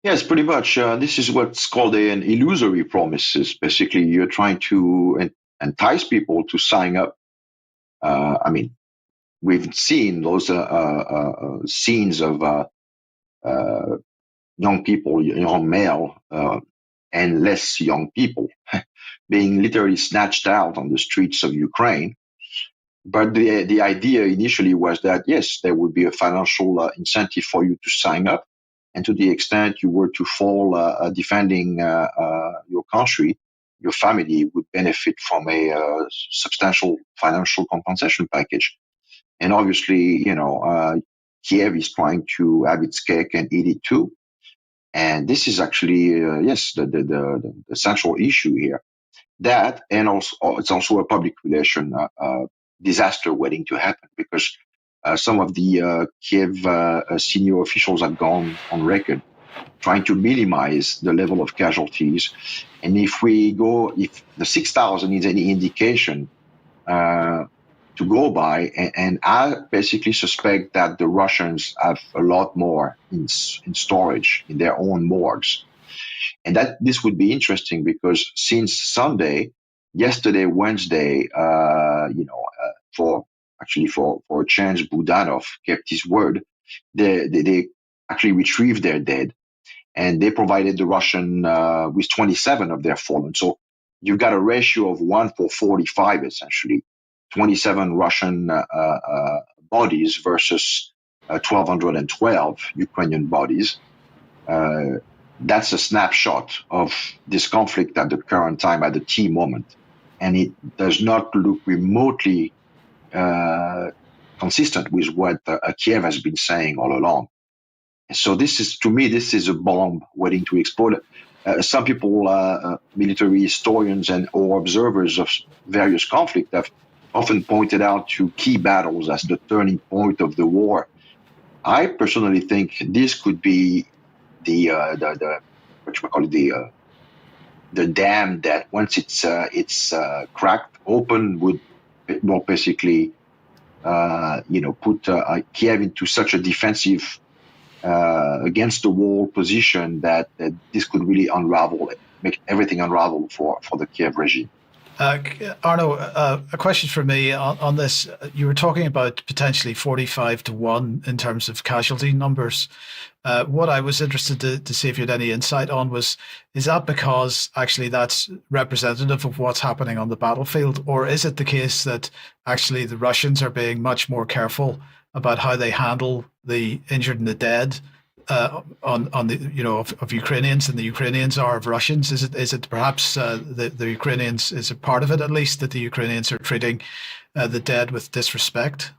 Yes, pretty much. This is what's called an illusory promises. Basically, you're trying to entice people to sign up. We've seen those scenes of young people, young male, and less young people being literally snatched out on the streets of Ukraine. But the idea initially was that, yes, there would be a financial incentive for you to sign up. And to the extent you were to fall defending your country, your family would benefit from a substantial financial compensation package. And obviously, Kiev is trying to have its cake and eat it too. And this is actually, the central issue here. That, and also it's also a public relation disaster waiting to happen, because some of the Kiev senior officials have gone on record trying to minimize the level of casualties. And if the 6,000 is any indication to go by, and I basically suspect that the Russians have a lot more in storage in their own morgues. And that this would be interesting, because since Sunday, yesterday, Wednesday, for a change, Budanov kept his word. They actually retrieved their dead, and they provided the Russian with 27 of their fallen. So you've got a ratio of 1:45, essentially. 27 Russian bodies versus 1,212 Ukrainian bodies. That's a snapshot of this conflict at the current time, at the T moment. and it does not look remotely consistent with what Kiev has been saying all along. So this is, to me, this is a bomb waiting to explode. Some people, military historians and or observers of various conflicts, have often pointed out to key battles as the turning point of the war. I personally think this could be the dam that once it's cracked open would basically put Kiev into such a defensive against the wall position that this could really make everything unravel for the Kiev regime. Arno, a question for me on this. You were talking about potentially 45-1 in terms of casualty numbers. What I was interested to see if you had any insight on is that because actually that's representative of what's happening on the battlefield, or is it the case that actually the Russians are being much more careful about how they handle the injured and the dead on the of Ukrainians than the Ukrainians are of Russians? Is it perhaps the Ukrainians, is it part of it at least, that the Ukrainians are treating the dead with disrespect?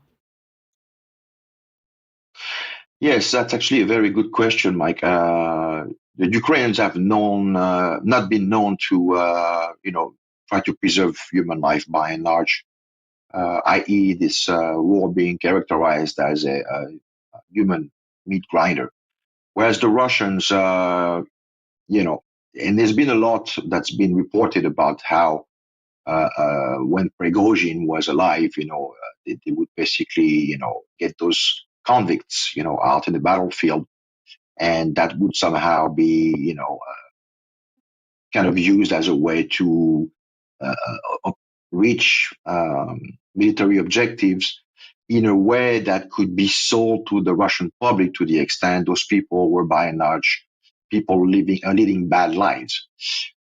Yes, that's actually a very good question, Mike. The Ukrainians have not been known to try to preserve human life by and large, i.e. this war being characterized as a human meat grinder. Whereas the Russians, and there's been a lot that's been reported about how when Prigozhin was alive, they would basically, get those convicts, out in the battlefield, and that would somehow be, kind of used as a way to reach military objectives in a way that could be sold to the Russian public, to the extent those people were by and large people leading bad lives.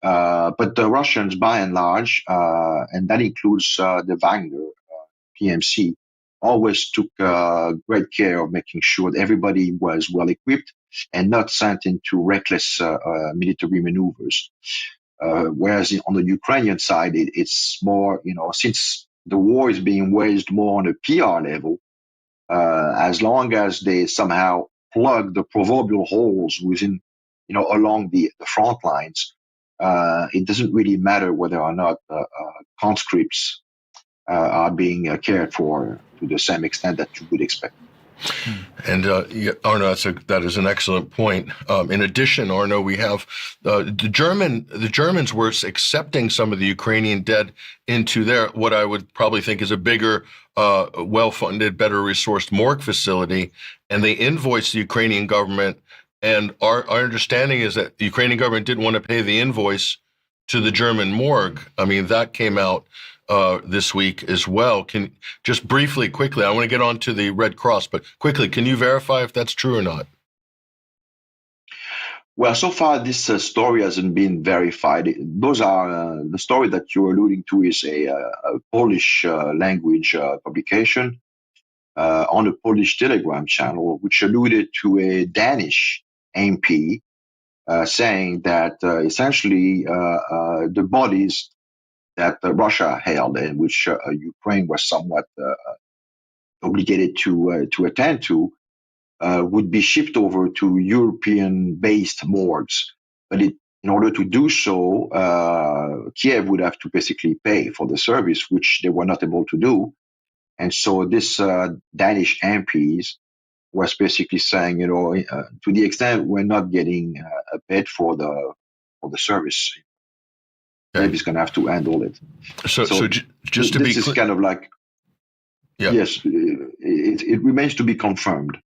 But the Russians, by and large, and that includes the Wagner PMC, always took great care of making sure that everybody was well equipped and not sent into reckless military maneuvers. Whereas on the Ukrainian side, it's more, since the war is being waged more on a PR level, as long as they somehow plug the proverbial holes within, along the front lines, it doesn't really matter whether or not conscripts are being cared for to the same extent that you would expect. And Arno, that is an excellent point. In addition, Arno, we have the Germans were accepting some of the Ukrainian dead into their, what I would probably think is a bigger, well-funded, better resourced morgue facility, and they invoiced the Ukrainian government. And our understanding is that the Ukrainian government didn't want to pay the invoice to the German morgue. I mean, that came out this week as well. Can just briefly, quickly, I want to get on to the Red Cross, but quickly, can you verify if that's true or not? Well, so far this story hasn't been verified. Those are the story that you're alluding to is a Polish language publication on a Polish Telegram channel, which alluded to a Danish MP saying that essentially the bodies that Russia held and which Ukraine was somewhat obligated to attend to would be shipped over to European-based morgues. But in order to do so, Kiev would have to basically pay for the service, which they were not able to do. And so this Danish MPs was basically saying, to the extent we're not getting paid for the service, Kiev going to have to handle it. So just to be clear, this is kind of like, yes, it remains to be confirmed.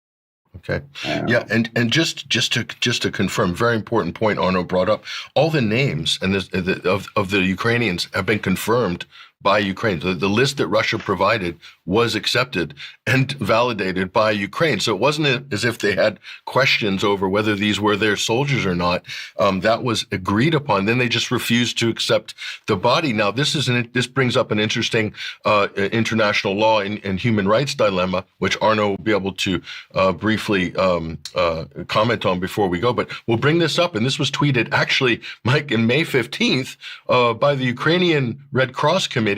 Okay. Yeah, and just to confirm, very important point Arno brought up. All the names and of the Ukrainians have been confirmed by Ukraine. The list that Russia provided was accepted and validated by Ukraine. So it wasn't as if they had questions over whether these were their soldiers or not. That was agreed upon. Then they just refused to accept the body. Now, this brings up an interesting international law and human rights dilemma, which Arno will be able to briefly comment on before we go. But we'll bring this up. And this was tweeted, actually, Mike, in May 15th by the Ukrainian Red Cross Committee,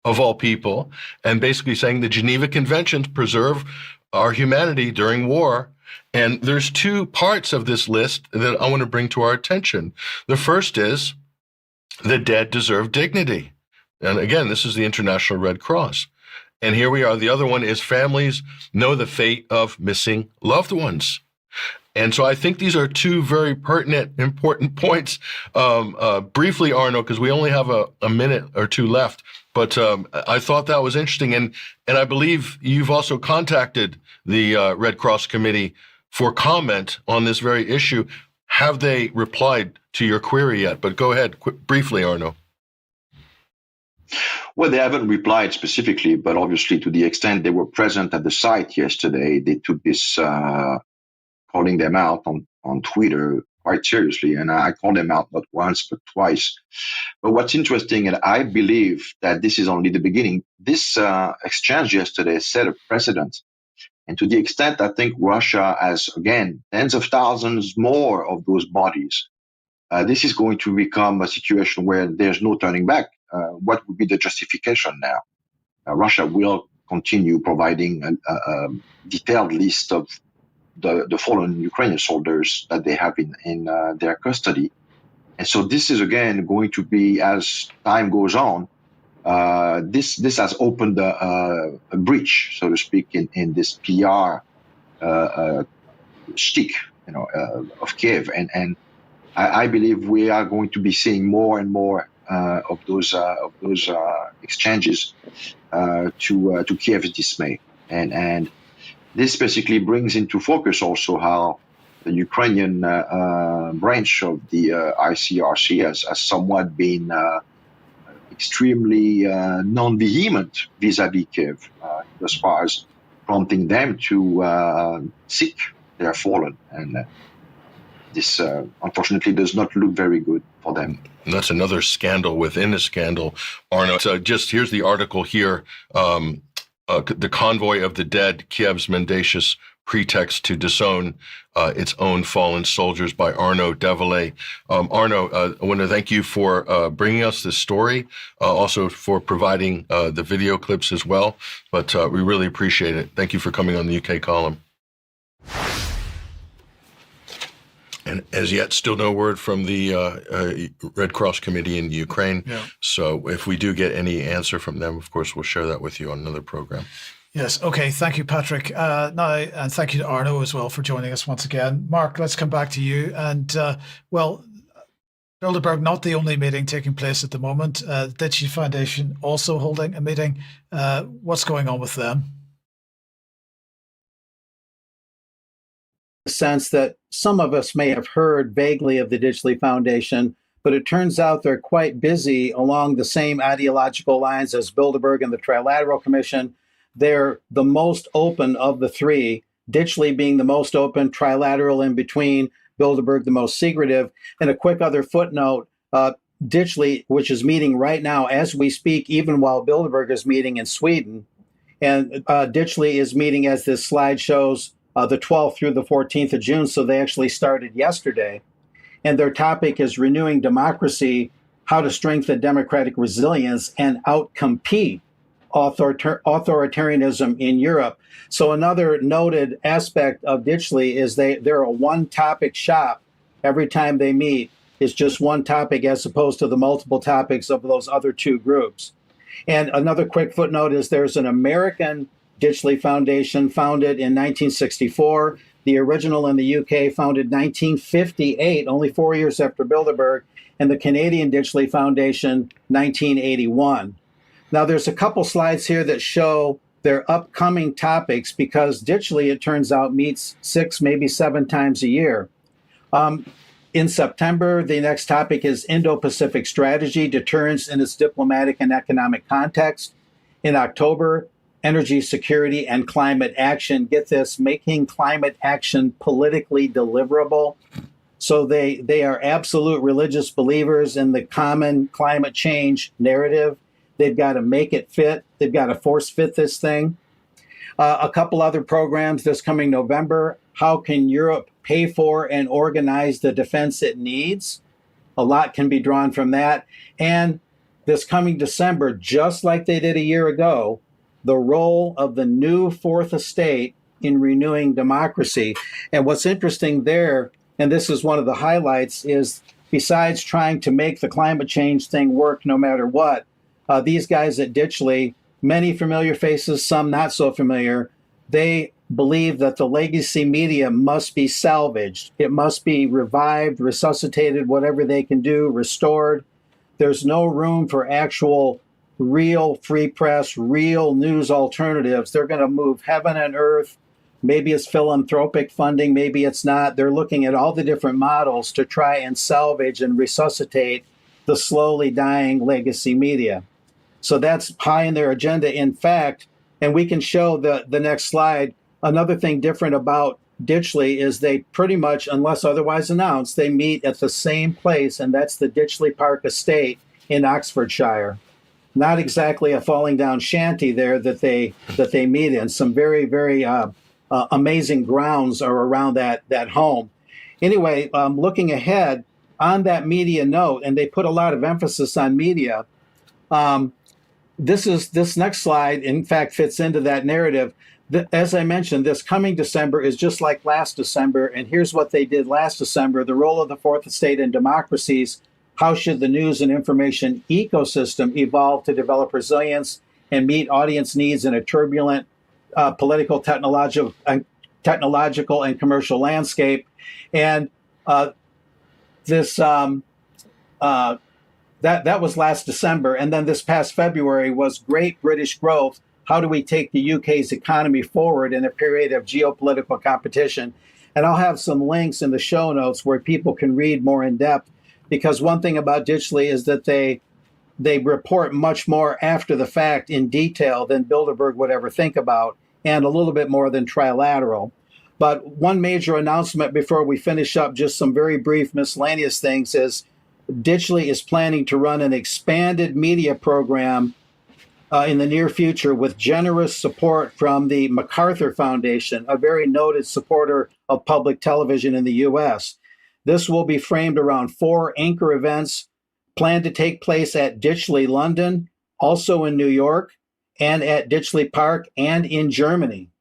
of all people, and basically saying the Geneva Conventions preserve our humanity during war. And there's two parts of this list that I want to bring to our attention. The first is the dead deserve dignity. And again, this is the International Red Cross. And here we are. The other one is families know the fate of missing loved ones. And so I think these are two very pertinent, important points. Briefly, Arno, because we only have a minute or two left, but I thought that was interesting. And I believe you've also contacted the Red Cross Committee for comment on this very issue. Have they replied to your query yet? But go ahead, briefly, Arno. Well, they haven't replied specifically, but obviously to the extent they were present at the site yesterday, they took this calling them out on Twitter quite seriously. And I called them out not once, but twice. But what's interesting, and I believe that this is only the beginning, this exchange yesterday set a precedent. And to the extent I think Russia has, again, tens of thousands more of those bodies, this is going to become a situation where there's no turning back. What would be the justification now? Russia will continue providing a detailed list of the fallen Ukrainian soldiers that they have in their custody. And so this is, again, going to be, as time goes on, this has opened a breach, so to speak, in this PR shtick, of Kiev. And I believe we are going to be seeing more and more of those exchanges to Kiev's dismay. And this basically brings into focus also how the Ukrainian branch of the ICRC has somewhat been extremely non-vehement vis-à-vis Kiev, as far as prompting them to seek their fallen. And this, unfortunately, does not look very good for them. And that's another scandal within a scandal, Arno. So just here's the article here. The convoy of the dead, Kiev's mendacious pretext to disown its own fallen soldiers, by Arno Develet. Arno, I want to thank you for bringing us this story, also for providing the video clips as well. But we really appreciate it. Thank you for coming on the UK column. And as yet, still no word from the Red Cross Committee in Ukraine. Yeah. So if we do get any answer from them, of course, we'll share that with you on another program. Yes. Okay. Thank you, Patrick. And thank you to Arno as well for joining us once again. Mark, let's come back to you. And Bilderberg, not the only meeting taking place at the moment. Ditchley Foundation also holding a meeting. What's going on with them? Sense that some of us may have heard vaguely of the Ditchley Foundation, but it turns out they're quite busy along the same ideological lines as Bilderberg and the Trilateral Commission. They're the most open of the three, Ditchley being the most open, Trilateral in between, Bilderberg the most secretive. And a quick other footnote, Ditchley, which is meeting right now as we speak, even while Bilderberg is meeting in Sweden, and Ditchley is meeting, as this slide shows, the 12th through the 14th of June, so they actually started yesterday. And their topic is renewing democracy, how to strengthen democratic resilience and outcompete authoritarianism in Europe. So another noted aspect of Ditchley is they're a one-topic shop. Every time they meet is just one topic, as opposed to the multiple topics of those other two groups. And another quick footnote is there's an American Ditchley Foundation founded in 1964. The original in the UK founded 1958, only 4 years after Bilderberg, and the Canadian Ditchley Foundation 1981. Now, there's a couple slides here that show their upcoming topics, because Ditchley, it turns out, meets 6, maybe 7 times a year. In September, the next topic is Indo-Pacific strategy, deterrence in its diplomatic and economic context. In October, energy security and climate action. Get this, making climate action politically deliverable. So they are absolute religious believers in the common climate change narrative. They've got to make it fit. They've got to force fit this thing. A couple other programs this coming November. How can Europe pay for and organize the defense it needs? A lot can be drawn from that. And this coming December, just like they did a year ago, the role of the new fourth estate in renewing democracy. And what's interesting there, and this is one of the highlights, is besides trying to make the climate change thing work no matter what, these guys at Ditchley, many familiar faces, some not so familiar, they believe that the legacy media must be salvaged. It must be revived, resuscitated, whatever they can do, restored. There's no room for actual real free press, real news alternatives. They're going to move heaven and earth. Maybe it's philanthropic funding, maybe it's not. They're looking at all the different models to try and salvage and resuscitate the slowly dying legacy media. So that's high in their agenda. In fact, and we can show the next slide, another thing different about Ditchley is they pretty much, unless otherwise announced, they meet at the same place, and that's the Ditchley Park Estate in Oxfordshire. Not exactly a falling down shanty there that they meet in. Some very, very amazing grounds are around that home. Anyway, looking ahead on that media note, and they put a lot of emphasis on media. This next slide, in fact, fits into that narrative. As I mentioned, this coming December is just like last December, and here's what they did last December: the role of the fourth estate in democracies. How should the news and information ecosystem evolve to develop resilience and meet audience needs in a turbulent political, technological, and commercial landscape? And that was last December. And then this past February was Great British Growth. How do we take the UK's economy forward in a period of geopolitical competition? And I'll have some links in the show notes where people can read more in depth. Because one thing about Ditchley is that they report much more after the fact in detail than Bilderberg would ever think about, and a little bit more than Trilateral. But one major announcement before we finish up, just some very brief miscellaneous things, is Ditchley is planning to run an expanded media program in the near future with generous support from the MacArthur Foundation, a very noted supporter of public television in the U.S. This will be framed around 4 anchor events planned to take place at Ditchley, London, also in New York, and at Ditchley Park, and in Germany.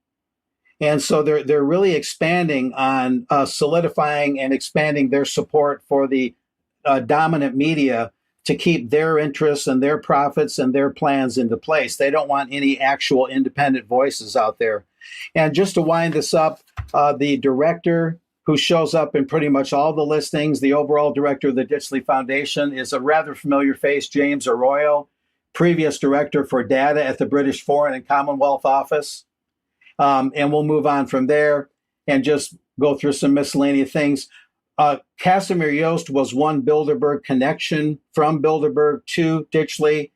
And so they're really expanding on solidifying and expanding their support for the dominant media to keep their interests and their profits and their plans into place. They don't want any actual independent voices out there. And just to wind this up, the director who shows up in pretty much all the listings, the overall director of the Ditchley Foundation, is a rather familiar face, James Arroyo, previous director for data at the British Foreign and Commonwealth Office. And we'll move on from there and just go through some miscellaneous things. Casimir Yost was one Bilderberg connection from Bilderberg to Ditchley.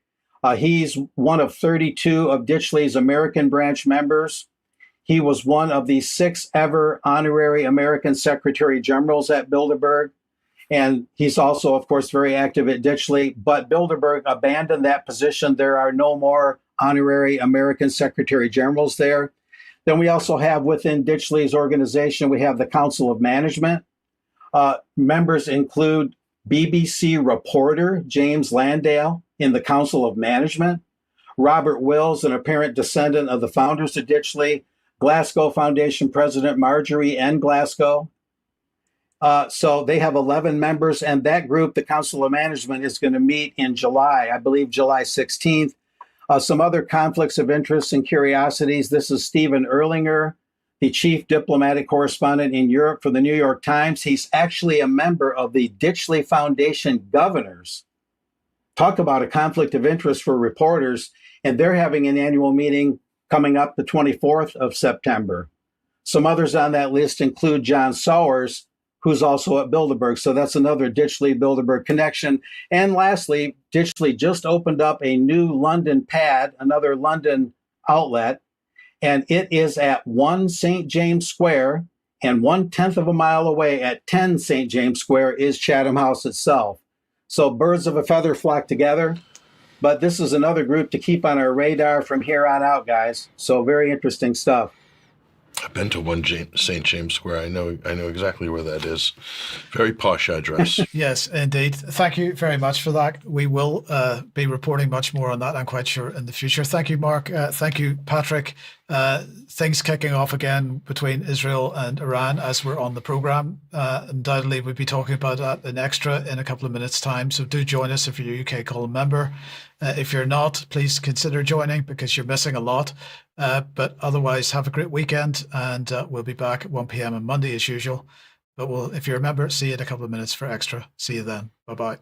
He's one of 32 of Ditchley's American branch members. He was one of the 6 ever honorary American Secretary Generals at Bilderberg. And he's also, of course, very active at Ditchley. But Bilderberg abandoned that position. There are no more honorary American Secretary Generals there. Then we also have within Ditchley's organization, we have the Council of Management. Members include BBC reporter James Landale in the Council of Management, Robert Wills, an apparent descendant of the founders of Ditchley, Glasgow Foundation President Marjorie N. Glasgow. So they have 11 members, and that group, the Council of Management, is going to meet in July, I believe July 16th. Some other conflicts of interest and curiosities. This is Stephen Erlinger, the chief diplomatic correspondent in Europe for the New York Times. He's actually a member of the Ditchley Foundation Governors. Talk about a conflict of interest for reporters, and they're having an annual meeting coming up the 24th of September. Some others on that list include John Sowers, who's also at Bilderberg. So that's another Ditchley Bilderberg connection. And lastly, Ditchley just opened up a new London pad, another London outlet, and it is at 1 St. James Square, and 1/10 of a mile away at 10 St. James Square is Chatham House itself. So birds of a feather flock together. But this is another group to keep on our radar from here on out, guys. So very interesting stuff. I've been to St. James Square. I know exactly where that is. Very posh address. Yes, indeed. Thank you very much for that. We will be reporting much more on that, I'm quite sure, in the future. Thank you, Mark. Thank you, Patrick. Things kicking off again between Israel and Iran as we're on the program. Undoubtedly, we'll be talking about that in extra in a couple of minutes' time. So do join us if you're a UK Column member. If you're not, please consider joining because you're missing a lot. But otherwise, have a great weekend, and we'll be back at 1 p.m. on Monday as usual. But if you're a member, see you in a couple of minutes for extra. See you then. Bye-bye.